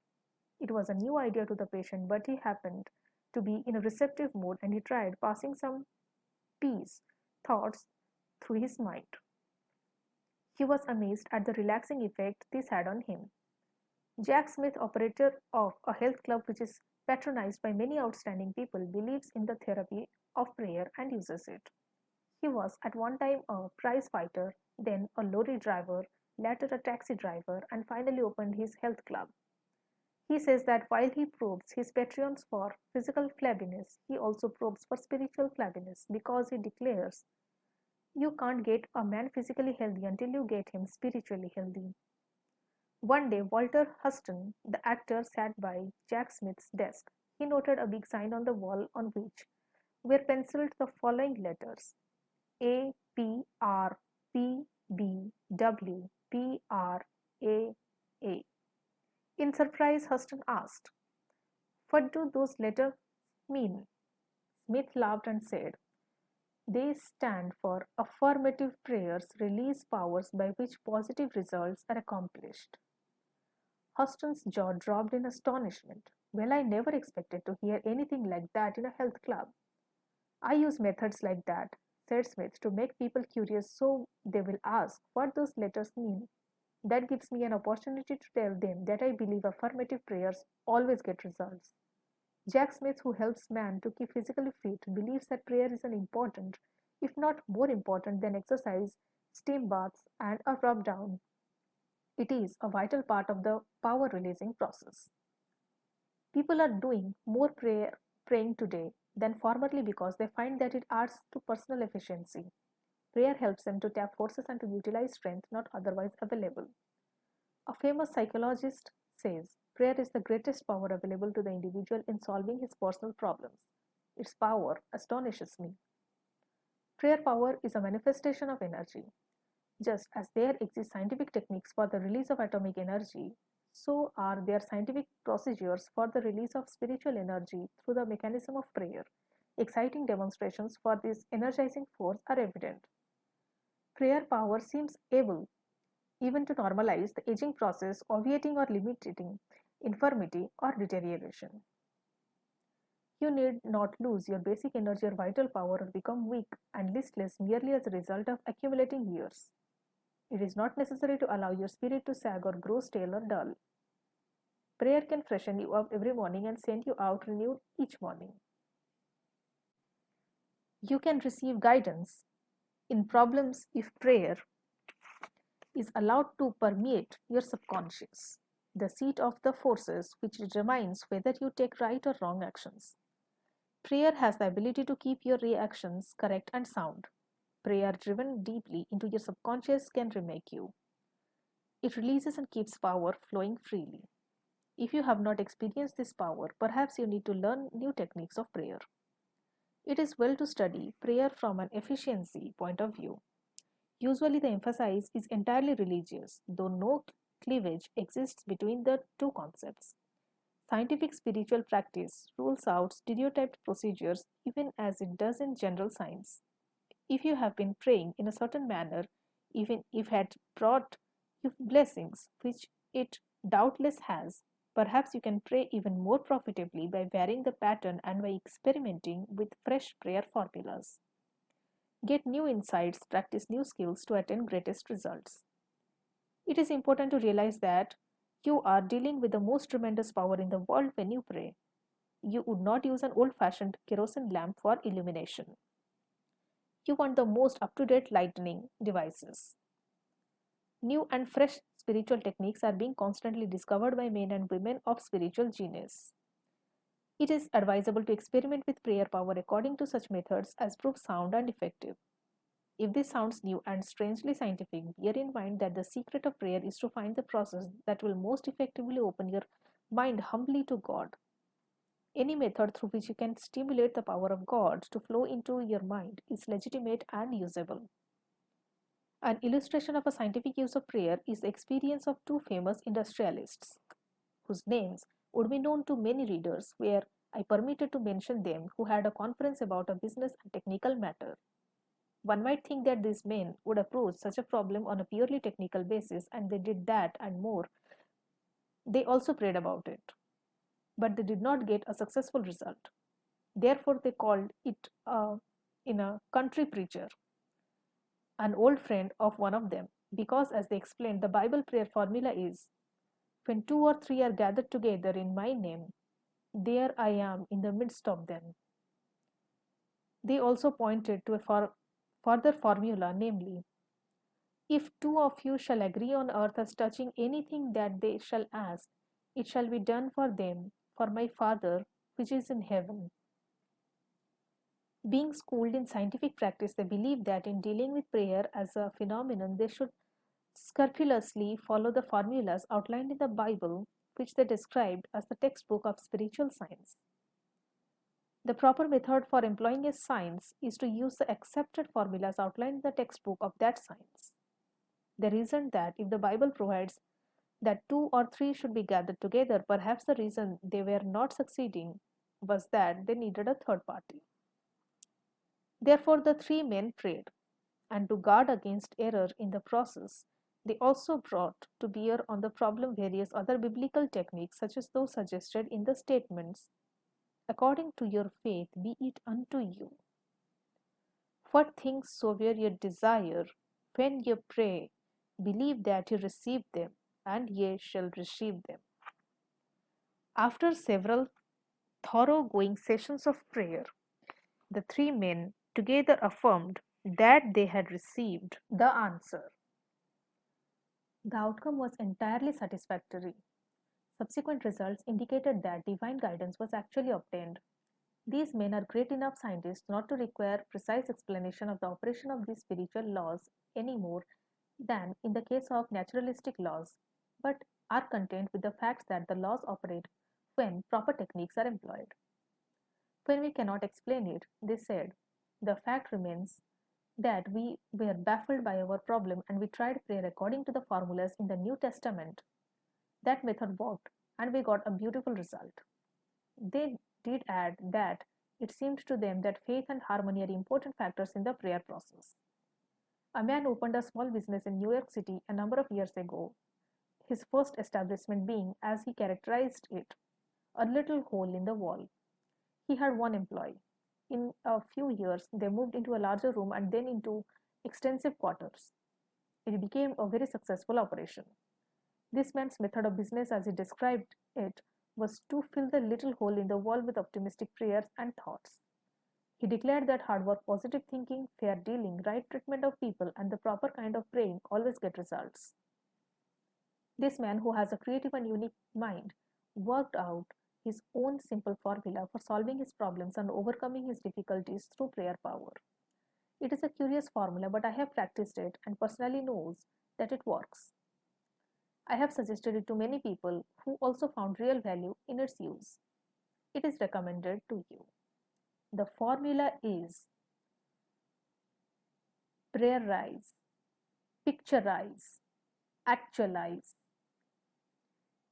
It was a new idea to the patient, but he happened to be in a receptive mood and he tried passing some peace thoughts through his mind. He was amazed at the relaxing effect this had on him. Jack Smith, operator of a health club which is patronized by many outstanding people, believes in the therapy of prayer and uses it. He was at one time a prize fighter, then a lorry driver, later a taxi driver, and finally opened his health club. He says that while he probes his patrons for physical flabbiness, he also probes for spiritual flabbiness because he declares, "You can't get a man physically healthy until you get him spiritually healthy." One day, Walter Huston, the actor, sat by Jack Smith's desk. He noted a big sign on the wall on which were penciled the following letters: APRPBWPRAA. In surprise, Huston asked, "What do those letters mean?" Smith laughed and said, "They stand for affirmative prayers release powers by which positive results are accomplished." Huston's jaw dropped in astonishment. "Well, I never expected to hear anything like that in a health club." "I use methods like that," said Smith, "to make people curious so they will ask what those letters mean." That gives me an opportunity to tell them that I believe affirmative prayers always get results. Jack Smith, who helps man to keep physically fit, believes that prayer is an important, if not more important than exercise, steam baths, and a rub down. It is a vital part of the power releasing process. People are doing more praying today than formerly because they find that it adds to personal efficiency. Prayer helps them to tap forces and to utilize strength not otherwise available. A famous psychologist says prayer is the greatest power available to the individual in solving his personal problems. Its power astonishes me. Prayer power is a manifestation of energy. Just as there exist scientific techniques for the release of atomic energy, so are there scientific procedures for the release of spiritual energy through the mechanism of prayer. Exciting demonstrations for this energizing force are evident. Prayer power seems able even to normalize the aging process, obviating or limiting infirmity or deterioration. You need not lose your basic energy or vital power or become weak and listless merely as a result of accumulating years. It is not necessary to allow your spirit to sag or grow stale or dull. Prayer can freshen you up every morning and send you out renewed each morning. You can receive guidance in problems if prayer is allowed to permeate your subconscious, the seat of the forces which determines whether you take right or wrong actions. Prayer has the ability to keep your reactions correct and sound. Prayer driven deeply into your subconscious can remake you. It releases and keeps power flowing freely. If you have not experienced this power, perhaps you need to learn new techniques of prayer. It is well to study prayer from an efficiency point of view. Usually, the emphasis is entirely religious, though no cleavage exists between the two concepts. Scientific spiritual practice rules out stereotyped procedures even as it does in general science. If you have been praying in a certain manner, even if it had brought you blessings, which it doubtless has, perhaps you can pray even more profitably by varying the pattern and by experimenting with fresh prayer formulas. Get new insights, practice new skills to attain greatest results. It is important to realize that you are dealing with the most tremendous power in the world when you pray. You would not use an old fashioned kerosene lamp for illumination. You want the most up to date lighting devices. New and fresh spiritual techniques are being constantly discovered by men and women of spiritual genius. It is advisable to experiment with prayer power according to such methods as prove sound and effective. If this sounds new and strangely scientific, bear in mind that the secret of prayer is to find the process that will most effectively open your mind humbly to God. Any method through which you can stimulate the power of God to flow into your mind is legitimate and usable. An illustration of a scientific use of prayer is the experience of two famous industrialists, whose names would be known to many readers, where I permitted to mention them, who had a conference about a business and technical matter. One might think that these men would approach such a problem on a purely technical basis, and they did that and more. They also prayed about it, but they did not get a successful result. Therefore, they called it in a country preacher, an old friend of one of them, because, as they explained, the Bible prayer formula is when two or three are gathered together in my name, there I am in the midst of them. They also pointed to a further formula, namely, if two of you shall agree on earth as touching anything that they shall ask, it shall be done for them, for my Father which is in heaven. Being schooled in scientific practice, they believe that in dealing with prayer as a phenomenon, they should scrupulously follow the formulas outlined in the Bible, which they described as the textbook of spiritual science. The proper method for employing a science is to use the accepted formulas outlined in the textbook of that science. The reason that if the Bible provides that two or three should be gathered together, perhaps the reason they were not succeeding was that they needed a third party. Therefore, the three men prayed, and to guard against error in the process, they also brought to bear on the problem various other biblical techniques, such as those suggested in the statements, according to your faith be it unto you. What things soever you desire, when you pray, Believe that ye receive them, and ye shall receive them. After several thoroughgoing sessions of prayer, the three men together affirmed that they had received the answer. The outcome was entirely satisfactory. Subsequent results indicated that divine guidance was actually obtained. These men are great enough scientists not to require precise explanation of the operation of these spiritual laws any more than in the case of naturalistic laws, but are content with the facts that the laws operate when proper techniques are employed. When we cannot explain it, they said, the fact remains that we were baffled by our problem and we tried prayer according to the formulas in the New Testament. That method worked and we got a beautiful result. They did add that it seemed to them that faith and harmony are important factors in the prayer process. A man opened a small business in New York City a number of years ago, his first establishment being, as he characterized it, a little hole in the wall. He had one employee. In a few years, they moved into a larger room and then into extensive quarters. It became a very successful operation. This man's method of business, as he described it, was to fill the little hole in the wall with optimistic prayers and thoughts. He declared that hard work, positive thinking, fair dealing, right treatment of people, and the proper kind of praying always get results. This man, who has a creative and unique mind, worked out his own simple formula for solving his problems and overcoming his difficulties through prayer power. It is a curious formula, but I have practiced it and personally knows that it works. I have suggested it to many people who also found real value in its use. It is recommended to you. The formula is prayerize, picturize, actualize.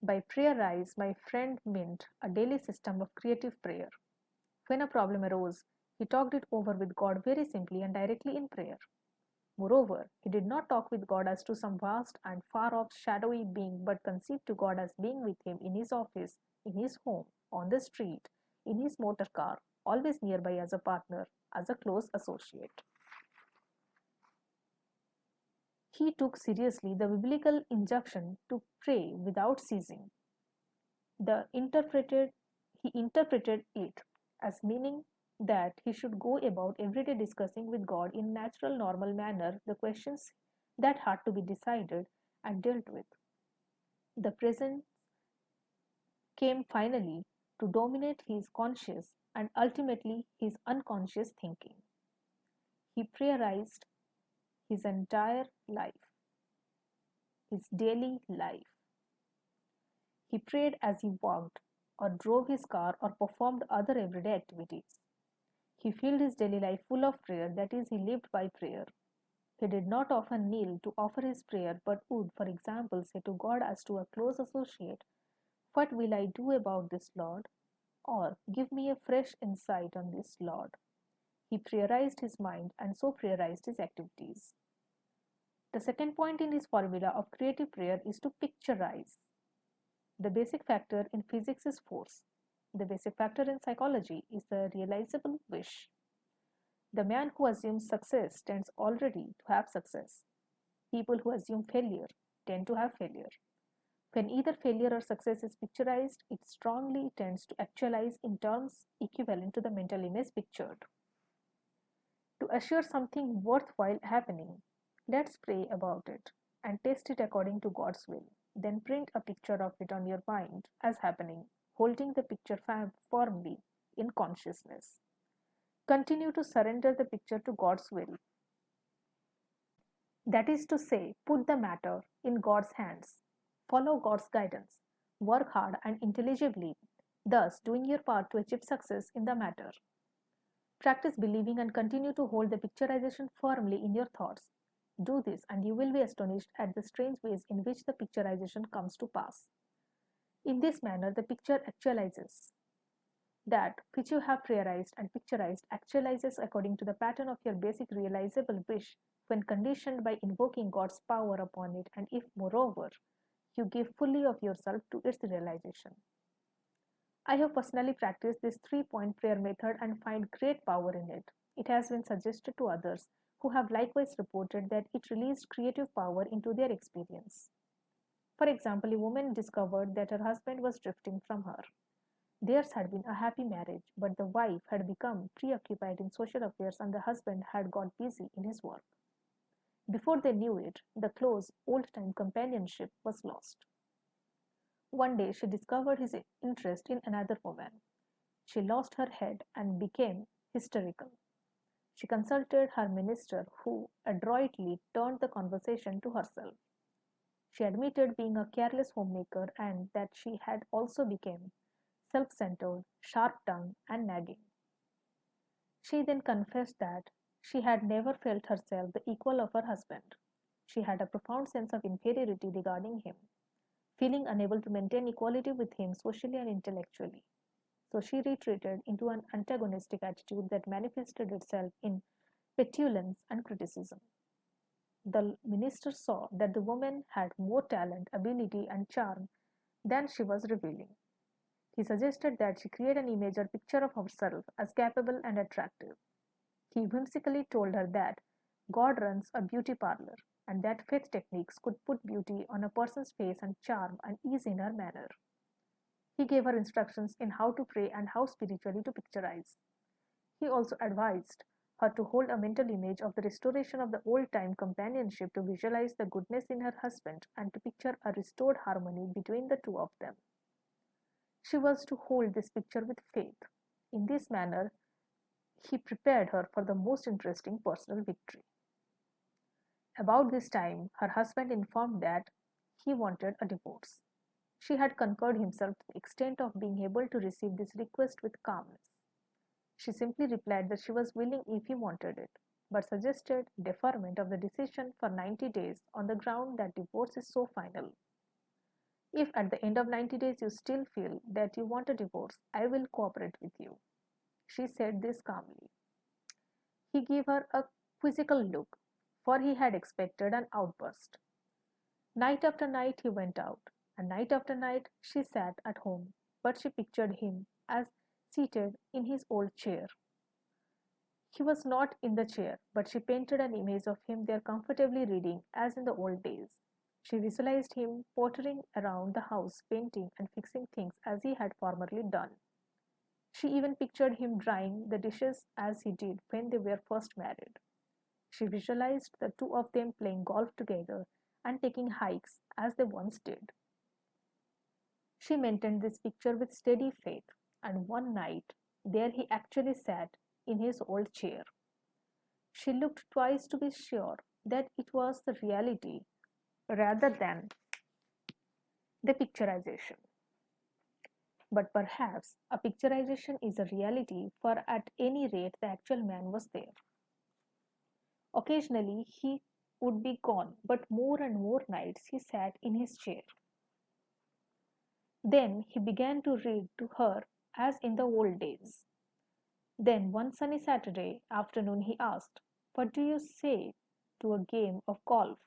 By prayerize, my friend meant a daily system of creative prayer. When a problem arose, he talked it over with God very simply and directly in prayer. Moreover, he did not talk with God as to some vast and far off shadowy being, but conceived to God as being with him in his office, in his home, on the street, in his motor car, always nearby as a partner, as a close associate. He took seriously the biblical injunction to pray without ceasing. He interpreted it as meaning that he should go about every day discussing with God in natural, normal manner the questions that had to be decided and dealt with. The present came finally to dominate his conscious and ultimately his unconscious thinking. He prioritized his entire life, his daily life. He prayed as he walked, or drove his car, or performed other everyday activities. He filled his daily life full of prayer, that is, he lived by prayer. He did not often kneel to offer his prayer, but would, for example, say to God as to a close associate, "What will I do about this, Lord?" or "Give me a fresh insight on this, Lord." He prioritized his mind and so prioritized his activities. The second point in his formula of creative prayer is to picturize. The basic factor in physics is force. The basic factor in psychology is the realizable wish. The man who assumes success tends already to have success. People who assume failure tend to have failure. When either failure or success is picturized, it strongly tends to actualize in terms equivalent to the mental image pictured. To assure something worthwhile happening, let's pray about it and test it according to God's will. Then print a picture of it on your mind as happening, holding the picture firmly in consciousness. Continue to surrender the picture to God's will. That is to say, put the matter in God's hands. Follow God's guidance. Work hard and intelligibly, thus doing your part to achieve success in the matter. Practice believing and continue to hold the picturization firmly in your thoughts. Do this and you will be astonished at the strange ways in which the picturization comes to pass. In this manner, the picture actualizes. That which you have priorized and picturized actualizes according to the pattern of your basic realizable wish when conditioned by invoking God's power upon it, and if, moreover, you give fully of yourself to its realization. I have personally practiced this 3-point prayer method and find great power in it. It has been suggested to others who have likewise reported that it released creative power into their experience. For example, a woman discovered that her husband was drifting from her. Theirs had been a happy marriage, but the wife had become preoccupied in social affairs and the husband had got busy in his work. Before they knew it, the close, old time companionship was lost. One day she discovered his interest in another woman. She lost her head and became hysterical. She consulted her minister, who adroitly turned the conversation to herself. She admitted being a careless homemaker and that she had also become self-centered, sharp-tongued, and nagging. She then confessed that she had never felt herself the equal of her husband. She had a profound sense of inferiority regarding him, feeling unable to maintain equality with him socially and intellectually. So she retreated into an antagonistic attitude that manifested itself in petulance and criticism. The minister saw that the woman had more talent, ability, and charm than she was revealing. He suggested that she create an image or picture of herself as capable and attractive. He whimsically told her that God runs a beauty parlor and that faith techniques could put beauty on a person's face and charm and ease in her manner. He gave her instructions in how to pray and how spiritually to picturize. He also advised her to hold a mental image of the restoration of the old time companionship, to visualize the goodness in her husband and to picture a restored harmony between the two of them. She was to hold this picture with faith. In this manner, he prepared her for the most interesting personal victory. About this time, her husband informed that he wanted a divorce. She had concurred himself to the extent of being able to receive this request with calmness. She simply replied that she was willing if he wanted it, but suggested deferment of the decision for 90 days on the ground that divorce is so final. If at the end of 90 days you still feel that you want a divorce, I will cooperate with you. She said this calmly. He gave her a quizzical look, for he had expected an outburst. Night after night he went out, and night after night she sat at home, but she pictured him as seated in his old chair. He was not in the chair, but she painted an image of him there comfortably reading as in the old days. She visualized him pottering around the house, painting and fixing things as he had formerly done. She even pictured him drying the dishes as he did when they were first married. She visualized the two of them playing golf together and taking hikes as they once did. She maintained this picture with steady faith, and one night there he actually sat in his old chair. She looked twice to be sure that it was the reality rather than the picturization. But perhaps a picturization is a reality, for at any rate the actual man was there. Occasionally he would be gone, but more and more nights he sat in his chair. Then he began to read to her as in the old days. Then one sunny Saturday afternoon he asked, "What do you say to a game of golf?"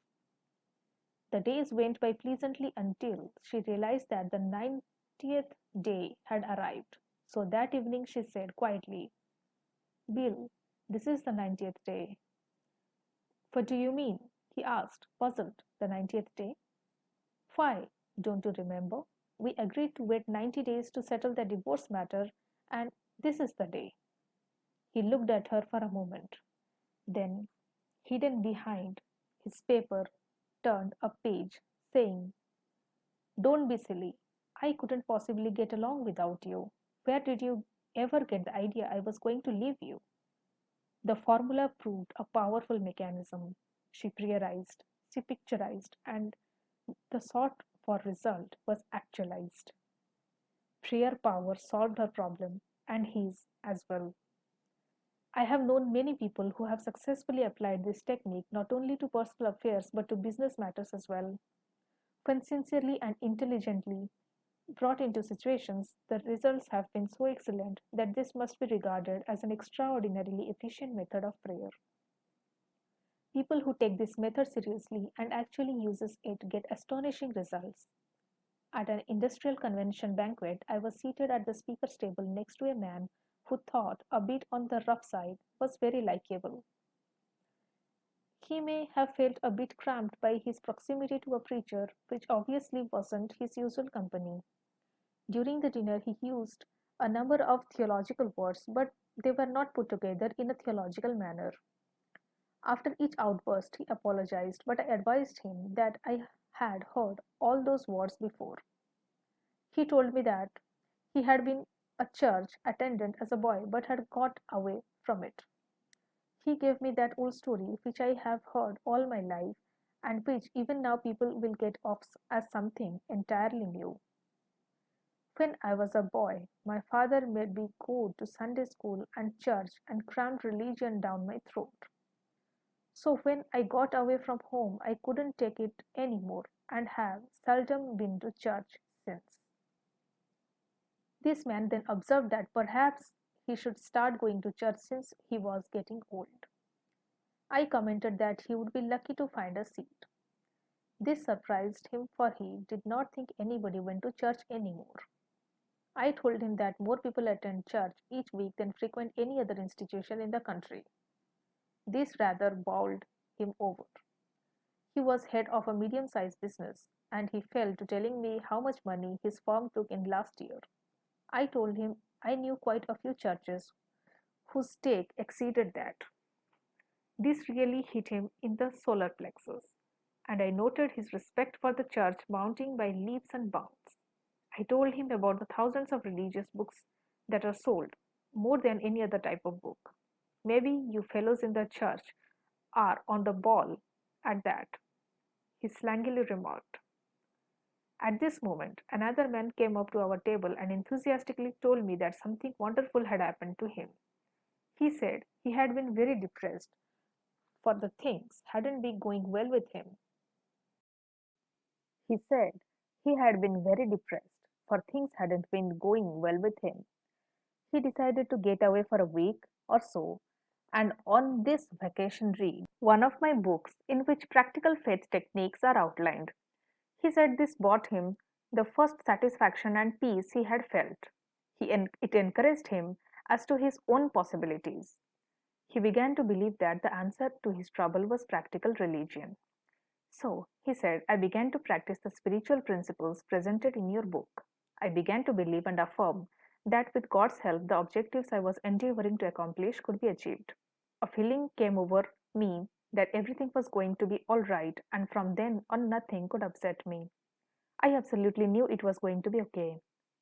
The days went by pleasantly until she realized that the 90th day had arrived. So that evening she said quietly, "Bill, this is the 90th day." "What do you mean?" he asked, puzzled. "The 90th day?" "Why, don't you remember? We agreed to wait 90 days to settle the divorce matter, and this is the day." He looked at her for a moment. Then, hidden behind his paper, turned a page, saying, "Don't be silly. I couldn't possibly get along without you. Where did you ever get the idea I was going to leave you?" The formula proved a powerful mechanism. She priorized, she picturized, and the sought for result was actualized. Prayer power solved her problem and his as well. I have known many people who have successfully applied this technique not only to personal affairs but to business matters as well. When sincerely and intelligently brought into situations, the results have been so excellent that this must be regarded as an extraordinarily efficient method of prayer. People who take this method seriously and actually uses it get astonishing results. At an industrial convention banquet, I was seated at the speaker's table next to a man who thought, a bit on the rough side, was very likable. He may have felt a bit cramped by his proximity to a preacher, which obviously wasn't his usual company. During the dinner, he used a number of theological words, but they were not put together in a theological manner. After each outburst, he apologized, but I advised him that I had heard all those words before. He told me that he had been a church attendant as a boy but had got away from it. He gave me that old story which I have heard all my life and which even now people will get off as something entirely new. When I was a boy, my father made me go to Sunday school and church and crammed religion down my throat. So when I got away from home, I couldn't take it anymore and have seldom been to church since. This man then observed that perhaps he should start going to church since he was getting old. I commented that he would be lucky to find a seat. This surprised him, for he did not think anybody went to church anymore. I told him that more people attend church each week than frequent any other institution in the country. This rather bowled him over. He was head of a medium-sized business, and he fell to telling me how much money his firm took in last year. I told him I knew quite a few churches whose stake exceeded that. This really hit him in the solar plexus, and I noted his respect for the church mounting by leaps and bounds. I told him about the thousands of religious books that are sold, more than any other type of book. Maybe you fellows in the church are on the ball at that, he slangily remarked. At this moment, another man came up to our table and enthusiastically told me that something wonderful had happened to him. He said he had been very depressed, for the things hadn't been going well with him. He said he had been very depressed, for things hadn't been going well with him. He decided to get away for a week or so, and on this vacation read one of my books in which practical faith techniques are outlined. He said this brought him the first satisfaction and peace he had felt. It encouraged him as to his own possibilities. He began to believe that the answer to his trouble was practical religion. So, he said, I began to practice the spiritual principles presented in your book. I began to believe and affirm that with God's help, the objectives I was endeavoring to accomplish could be achieved. A feeling came over me that everything was going to be all right, and from then on, nothing could upset me. I absolutely knew it was going to be okay.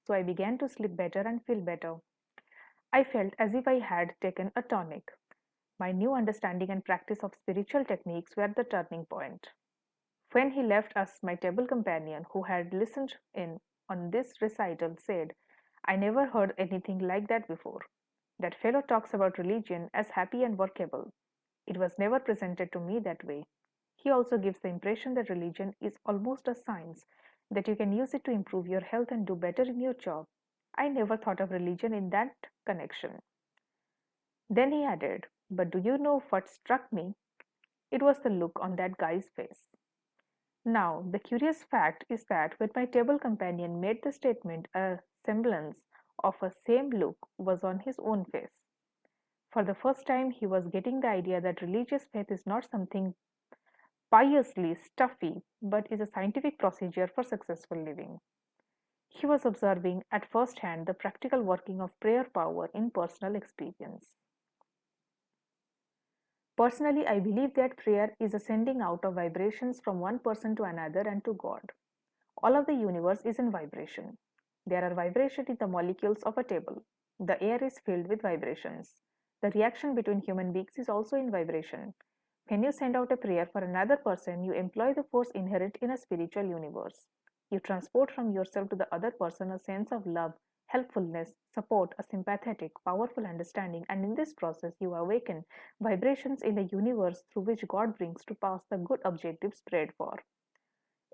So I began to sleep better and feel better. I felt as if I had taken a tonic. My new understanding and practice of spiritual techniques were the turning point. When he left us, my table companion, who had listened in on this recital, said, I never heard anything like that before. That fellow talks about religion as happy and workable. It was never presented to me that way. He also gives the impression that religion is almost a science, that you can use it to improve your health and do better in your job. I never thought of religion in that connection. Then he added, But do you know what struck me? It was the look on that guy's face. Now, the curious fact is that when my table companion made the statement, a semblance of a same look was on his own face. For the first time, he was getting the idea that religious faith is not something piously stuffy, but is a scientific procedure for successful living. He was observing at first hand the practical working of prayer power in personal experience. Personally, I believe that prayer is a sending out of vibrations from one person to another and to God. All of the universe is in vibration. There are vibrations in the molecules of a table. The air is filled with vibrations. The reaction between human beings is also in vibration. When you send out a prayer for another person, you employ the force inherent in a spiritual universe. You transport from yourself to the other person a sense of love, helpfulness, support, a sympathetic, powerful understanding, and in this process, you awaken vibrations in the universe through which God brings to pass the good objectives prayed for.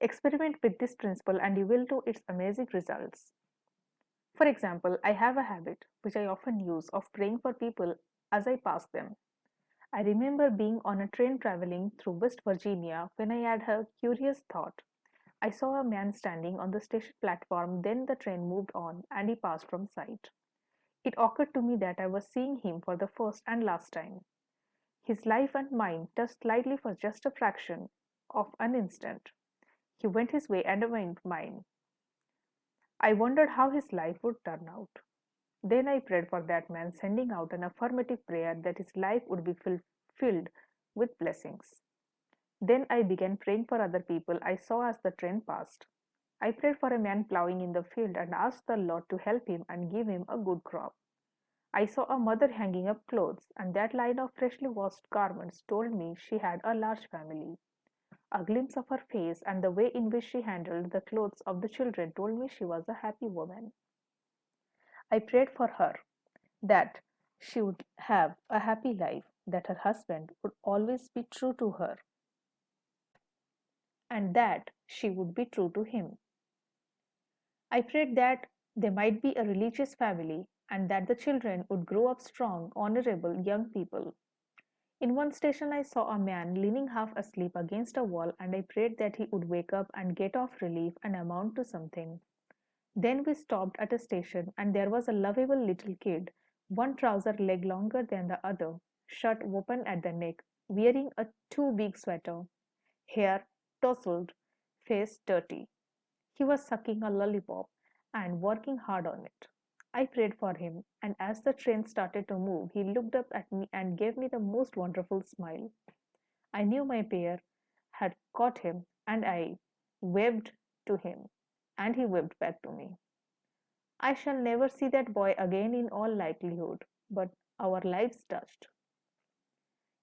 Experiment with this principle and you will know its amazing results. For example, I have a habit, which I often use, of praying for people as I pass them. I remember being on a train traveling through West Virginia when I had a curious thought. I saw a man standing on the station platform, then the train moved on and he passed from sight. It occurred to me that I was seeing him for the first and last time. His life and mine touched slightly for just a fraction of an instant. He went his way and I went mine. I wondered how his life would turn out. Then I prayed for that man, sending out an affirmative prayer that his life would be filled with blessings. Then I began praying for other people I saw as the train passed. I prayed for a man plowing in the field and asked the Lord to help him and give him a good crop. I saw a mother hanging up clothes, and that line of freshly washed garments told me she had a large family. A glimpse of her face and the way in which she handled the clothes of the children told me she was a happy woman. I prayed for her that she would have a happy life, that her husband would always be true to her, and that she would be true to him. I prayed that they might be a religious family and that the children would grow up strong, honorable young people. In one station, I saw a man leaning half asleep against a wall, and I prayed that he would wake up and get off relief and amount to something. Then we stopped at a station, and there was a lovable little kid, one trouser leg longer than the other, shirt open at the neck, wearing a too big sweater, hair tousled, face dirty. He was sucking a lollipop and working hard on it. I prayed for him, and as the train started to move, he looked up at me and gave me the most wonderful smile. I knew my prayer had caught him, and I waved to him, and he waved back to me. I shall never see that boy again in all likelihood, but our lives touched.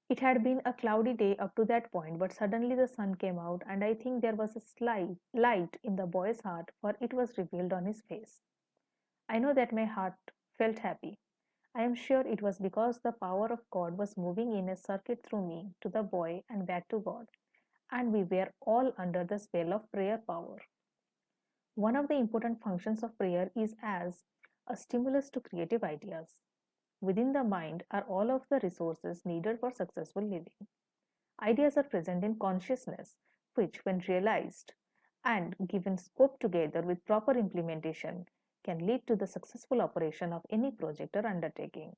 It had been a cloudy day up to that point, but suddenly the sun came out, and I think there was a slight light in the boy's heart, for it was revealed on his face. I know that my heart felt happy. I am sure it was because the power of God was moving in a circuit through me to the boy and back to God, and we were all under the spell of prayer power. One of the important functions of prayer is as a stimulus to creative ideas. Within the mind are all of the resources needed for successful living. Ideas are present in consciousness, which, when realized and given scope together with proper implementation, can lead to the successful operation of any project or undertaking.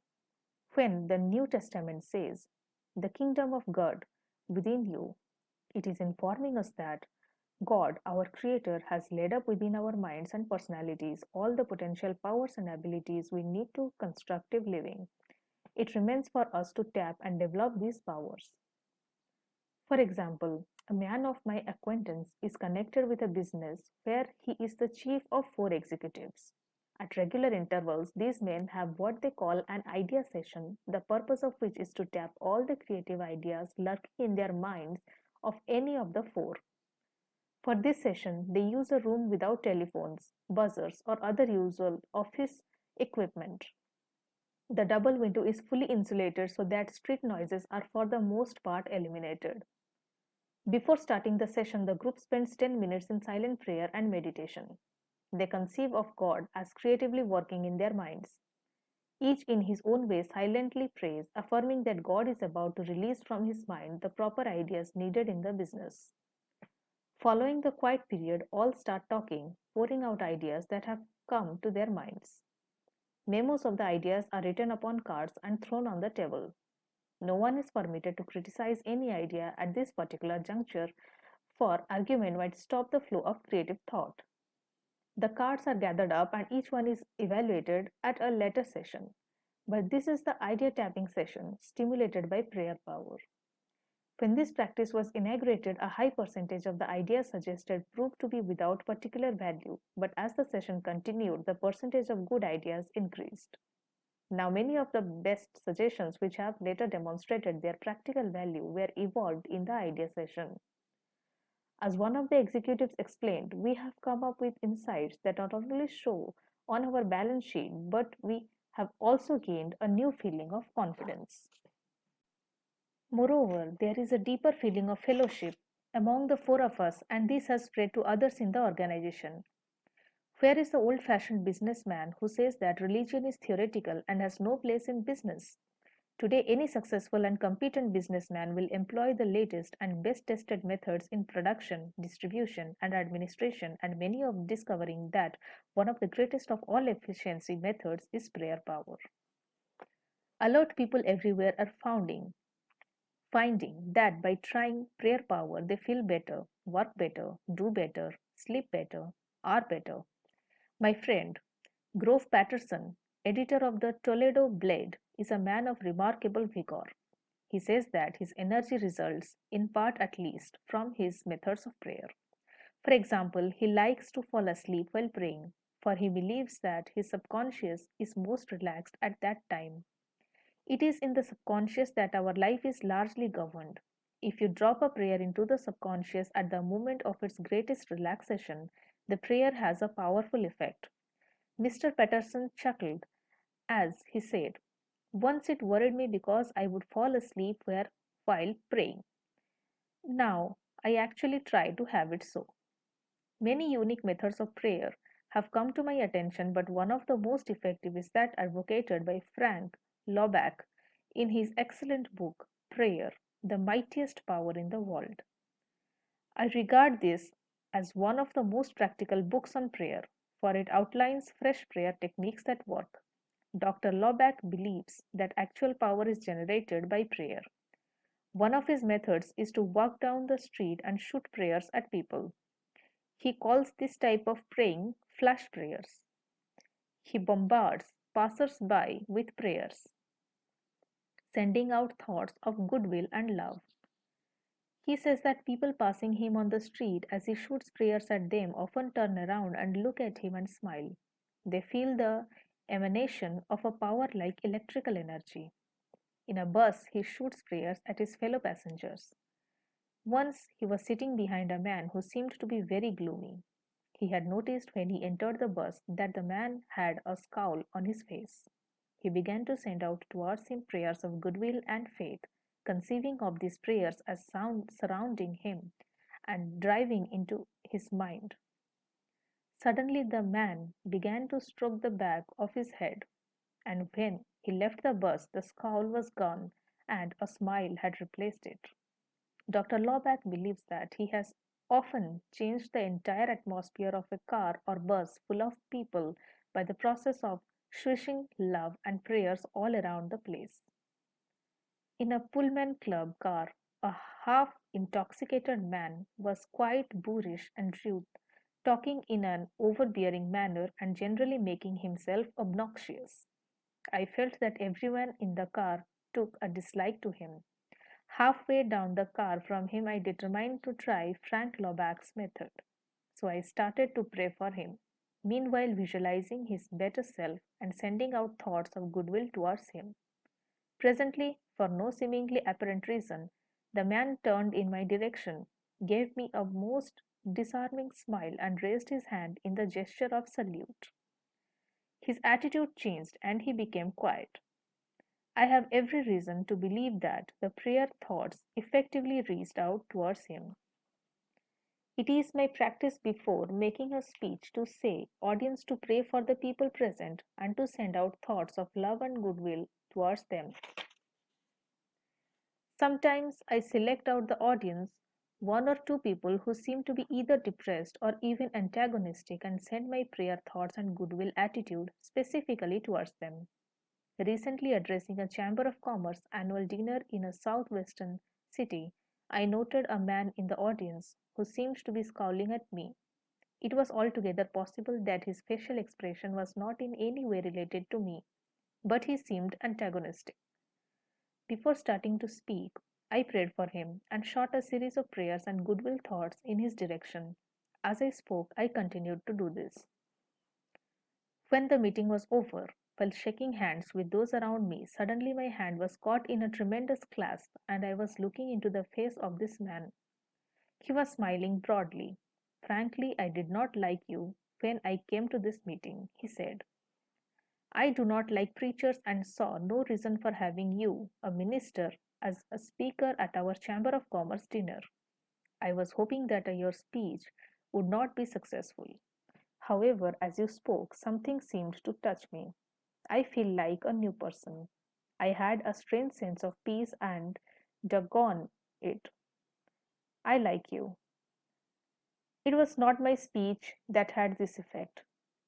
When the New Testament says, "the kingdom of God within you," it is informing us that God, our Creator, has laid up within our minds and personalities all the potential powers and abilities we need to constructive living. It remains for us to tap and develop these powers. For example, a man of my acquaintance is connected with a business where he is the chief of four executives. At regular intervals, these men have what they call an idea session, the purpose of which is to tap all the creative ideas lurking in their minds of any of the four. For this session, they use a room without telephones, buzzers, or other usual office equipment. The double window is fully insulated so that street noises are for the most part eliminated. Before starting the session, the group spends 10 minutes in silent prayer and meditation. They conceive of God as creatively working in their minds. Each in his own way silently prays, affirming that God is about to release from his mind the proper ideas needed in the business. Following the quiet period, all start talking, pouring out ideas that have come to their minds. Memos of the ideas are written upon cards and thrown on the table. No one is permitted to criticize any idea at this particular juncture, for argument might stop the flow of creative thought. The cards are gathered up and each one is evaluated at a later session. But this is the idea tapping session stimulated by prayer power. When this practice was inaugurated, a high percentage of the ideas suggested proved to be without particular value, but as the session continued, the percentage of good ideas increased. Now, many of the best suggestions which have later demonstrated their practical value were evolved in the idea session. As one of the executives explained, we have come up with insights that not only show on our balance sheet, but we have also gained a new feeling of confidence. Moreover, there is a deeper feeling of fellowship among the four of us, and this has spread to others in the organization. Where is the old fashioned businessman who says that religion is theoretical and has no place in business? Today, any successful and competent businessman will employ the latest and best tested methods in production, distribution, and administration, and many of discovering that one of the greatest of all efficiency methods is prayer power. Alert people everywhere are founding finding that by trying prayer power, they feel better, work better, do better, sleep better, are better. My friend, Grove Patterson, editor of the Toledo Blade, is a man of remarkable vigor. He says that his energy results, in part at least, from his methods of prayer. For example, he likes to fall asleep while praying, for he believes that his subconscious is most relaxed at that time. It is in the subconscious that our life is largely governed. If you drop a prayer into the subconscious at the moment of its greatest relaxation, the prayer has a powerful effect. Mr. Patterson chuckled as he said, "Once it worried me because I would fall asleep while praying. Now I actually try to have it so." Many unique methods of prayer have come to my attention, but one of the most effective is that advocated by Frank Laubach in his excellent book, Prayer, the Mightiest Power in the World. I regard this as one of the most practical books on prayer, for it outlines fresh prayer techniques that work. Dr. Laubach believes that actual power is generated by prayer. One of his methods is to walk down the street and shoot prayers at people. He calls this type of praying flash prayers. He bombards passers-by with prayers, sending out thoughts of goodwill and love. He says that people passing him on the street as he shoots prayers at them often turn around and look at him and smile. They feel the emanation of a power like electrical energy. In a bus, he shoots prayers at his fellow passengers. Once he was sitting behind a man who seemed to be very gloomy. He had noticed when he entered the bus that the man had a scowl on his face. He began to send out towards him prayers of goodwill and faith, conceiving of these prayers as sound surrounding him and driving into his mind. Suddenly the man began to stroke the back of his head, and when he left the bus, the scowl was gone and a smile had replaced it. Dr. Laubach believes that he has often changed the entire atmosphere of a car or bus full of people by the process of swishing love and prayers all around the place. In a Pullman Club car, a half intoxicated man was quite boorish and rude, talking in an overbearing manner and generally making himself obnoxious. I felt that everyone in the car took a dislike to him. Halfway down the car from him, I determined to try Frank Laubach's method. So I started to pray for him, meanwhile visualizing his better self and sending out thoughts of goodwill towards him. Presently, for no seemingly apparent reason, the man turned in my direction, gave me a most disarming smile, and raised his hand in the gesture of salute. His attitude changed and he became quiet. I have every reason to believe that the prayer thoughts effectively reached out towards him. It is my practice before making a speech to say audience to pray for the people present and to send out thoughts of love and goodwill towards them. Sometimes I select out the audience, one or two people who seem to be either depressed or even antagonistic, and send my prayer thoughts and goodwill attitude specifically towards them. Recently addressing a Chamber of Commerce annual dinner in a southwestern city, I noted a man in the audience who seemed to be scowling at me. It was altogether possible that his facial expression was not in any way related to me, but he seemed antagonistic. Before starting to speak, I prayed for him and shot a series of prayers and goodwill thoughts in his direction. As I spoke, I continued to do this. When the meeting was over, while shaking hands with those around me, suddenly my hand was caught in a tremendous clasp, and I was looking into the face of this man. He was smiling broadly. "Frankly, I did not like you when I came to this meeting," he said. "I do not like preachers and saw no reason for having you, a minister, as a speaker at our Chamber of Commerce dinner. I was hoping that your speech would not be successful. However, as you spoke, something seemed to touch me. I feel like a new person. I had a strange sense of peace and, doggone it, I like you." It was not my speech that had this effect.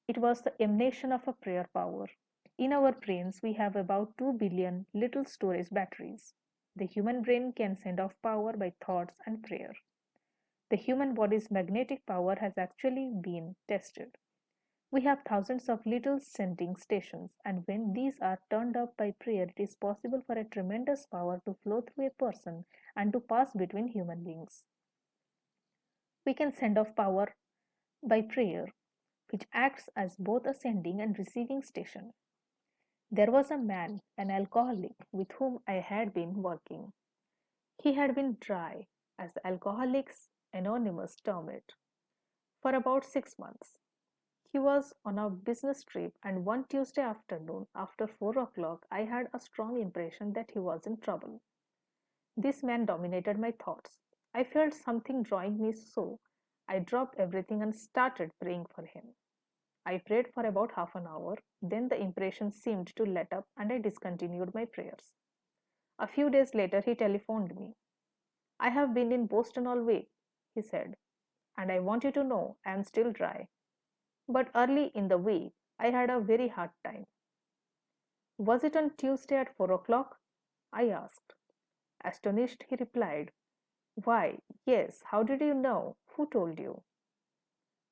It was the emanation of a prayer power. In our brains, we have about 2 billion little storage batteries. The human brain can send off power by thoughts and prayer. The human body's magnetic power has actually been tested. We have thousands of little sending stations, and when these are turned up by prayer, it is possible for a tremendous power to flow through a person and to pass between human beings. We can send off power by prayer, which acts as both a sending and receiving station. There was a man, an alcoholic, with whom I had been working. He had been dry, as the Alcoholics Anonymous term it, for about 6 months. He was on a business trip, and one Tuesday afternoon, after 4 o'clock, I had a strong impression that he was in trouble. This man dominated my thoughts. I felt something drawing me, so I dropped everything and started praying for him. I prayed for about half an hour, then the impression seemed to let up and I discontinued my prayers. A few days later, he telephoned me. "I have been in Boston all week," he said, "and I want you to know I am still dry. But early in the week, I had a very hard time." "Was it on Tuesday at 4 o'clock?" I asked. Astonished, he replied, "Why, yes, how did you know? Who told you?"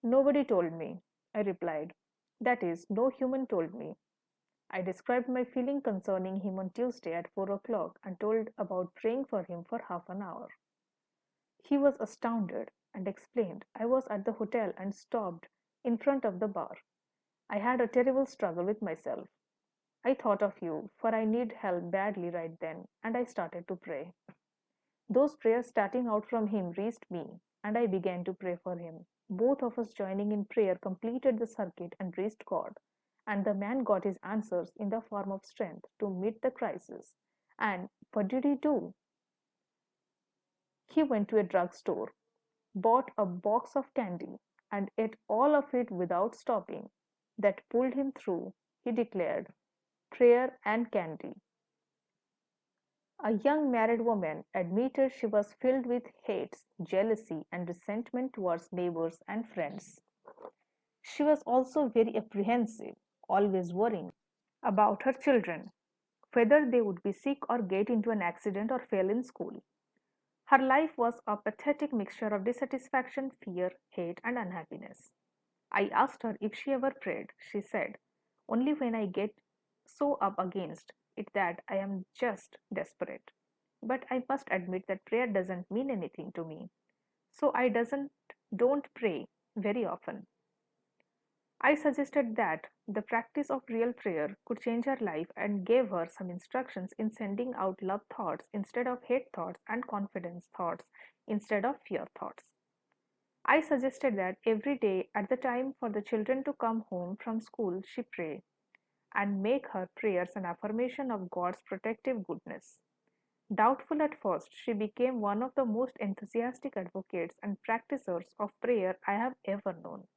"Nobody told me," I replied. "That is, no human told me." I described my feeling concerning him on Tuesday at 4 o'clock and told about praying for him for half an hour. He was astounded and explained I was at the hotel and stopped in front of the bar. I had a terrible struggle with myself. "I thought of you, for I need help badly right then, and I started to pray." Those prayers starting out from him reached me, and I began to pray for him. Both of us joining in prayer completed the circuit and reached God, and the man got his answers in the form of strength to meet the crisis. And what did he do? He went to a drugstore, bought a box of candy, and ate all of it without stopping. That pulled him through, he declared. Prayer and candy. A young married woman admitted she was filled with hate, jealousy, and resentment towards neighbors and friends. She was also very apprehensive, always worrying about her children, whether they would be sick or get into an accident or fail in school. Her life was a pathetic mixture of dissatisfaction, fear, hate, and unhappiness. I asked her if she ever prayed. She said, "Only when I get so up against it that I am just desperate. But I must admit that prayer doesn't mean anything to me, so I don't pray very often." I suggested that the practice of real prayer could change her life and gave her some instructions in sending out love thoughts instead of hate thoughts and confidence thoughts instead of fear thoughts. I suggested that every day at the time for the children to come home from school, she pray and make her prayers an affirmation of God's protective goodness. Doubtful at first, she became one of the most enthusiastic advocates and practicers of prayer I have ever known.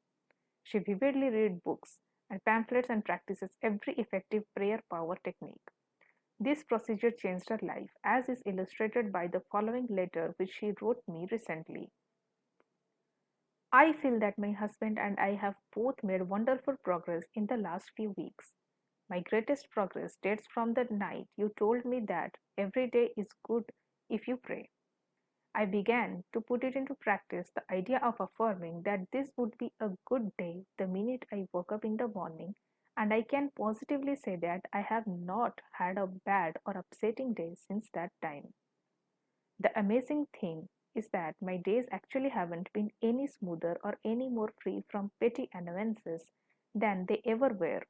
She vividly read books and pamphlets and practices every effective prayer power technique. This procedure changed her life, as is illustrated by the following letter which she wrote me recently. "I feel that my husband and I have both made wonderful progress in the last few weeks. My greatest progress dates from the night you told me that every day is good if you pray. I began to put it into practice, the idea of affirming that this would be a good day the minute I woke up in the morning, and I can positively say that I have not had a bad or upsetting day since that time. The amazing thing is that my days actually haven't been any smoother or any more free from petty annoyances than they ever were,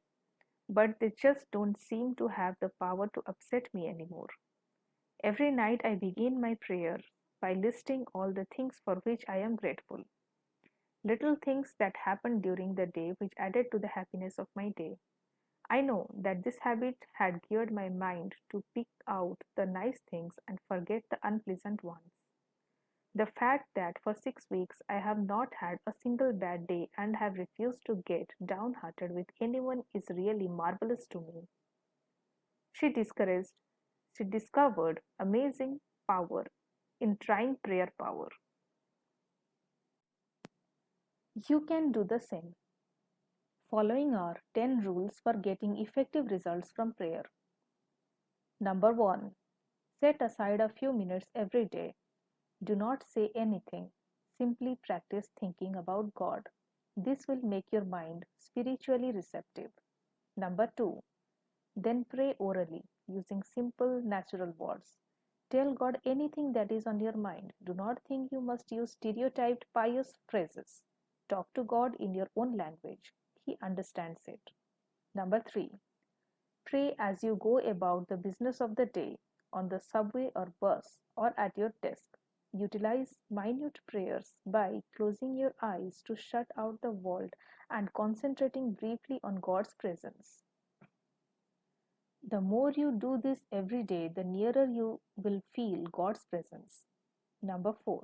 but they just don't seem to have the power to upset me anymore. Every night I begin my prayer by listing all the things for which I am grateful. Little things that happened during the day which added to the happiness of my day. I know that this habit had geared my mind to pick out the nice things and forget the unpleasant ones. The fact that for 6 weeks I have not had a single bad day and have refused to get downhearted with anyone is really marvelous to me. She discouraged She discovered amazing power in trying prayer power. You can do the same. Following are 10 rules for getting effective results from prayer. Number 1. Set aside a few minutes every day. Do not say anything. Simply practice thinking about God. This will make your mind spiritually receptive. Number 2. Then pray orally using simple, natural words. Tell God anything that is on your mind. Do not think you must use stereotyped pious phrases. Talk to God in your own language. He understands it. Number 3. Pray as you go about the business of the day, on the subway or bus, or at your desk. Utilize minute prayers by closing your eyes to shut out the world and concentrating briefly on God's presence. The more you do this every day, the nearer you will feel God's presence. Number 4.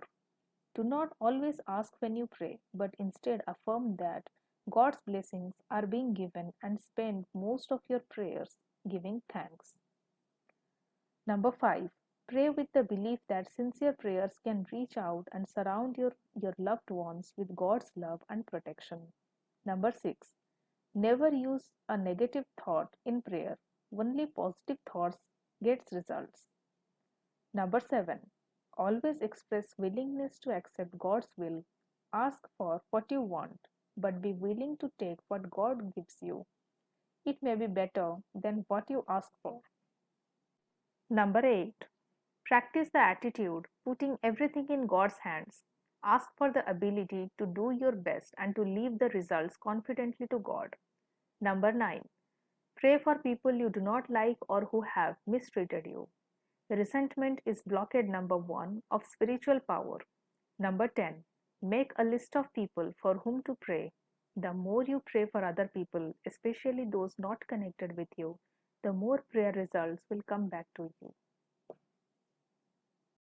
Do not always ask when you pray, but instead affirm that God's blessings are being given and spend most of your prayers giving thanks. Number 5. Pray with the belief that sincere prayers can reach out and surround your loved ones with God's love and protection. Number 6. Never use a negative thought in prayer. Only positive thoughts gets results. Number 7. Always express willingness to accept God's will. Ask for what you want, but be willing to take what God gives you. It may be better than what you ask for. Number 8. Practice the attitude, putting everything in God's hands. Ask for the ability to do your best and to leave the results confidently to God. Number 9. Pray for people you do not like or who have mistreated you. Resentment is blockade number 1 of spiritual power. Number 10. Make a list of people for whom to pray. The more you pray for other people, especially those not connected with you, the more prayer results will come back to you.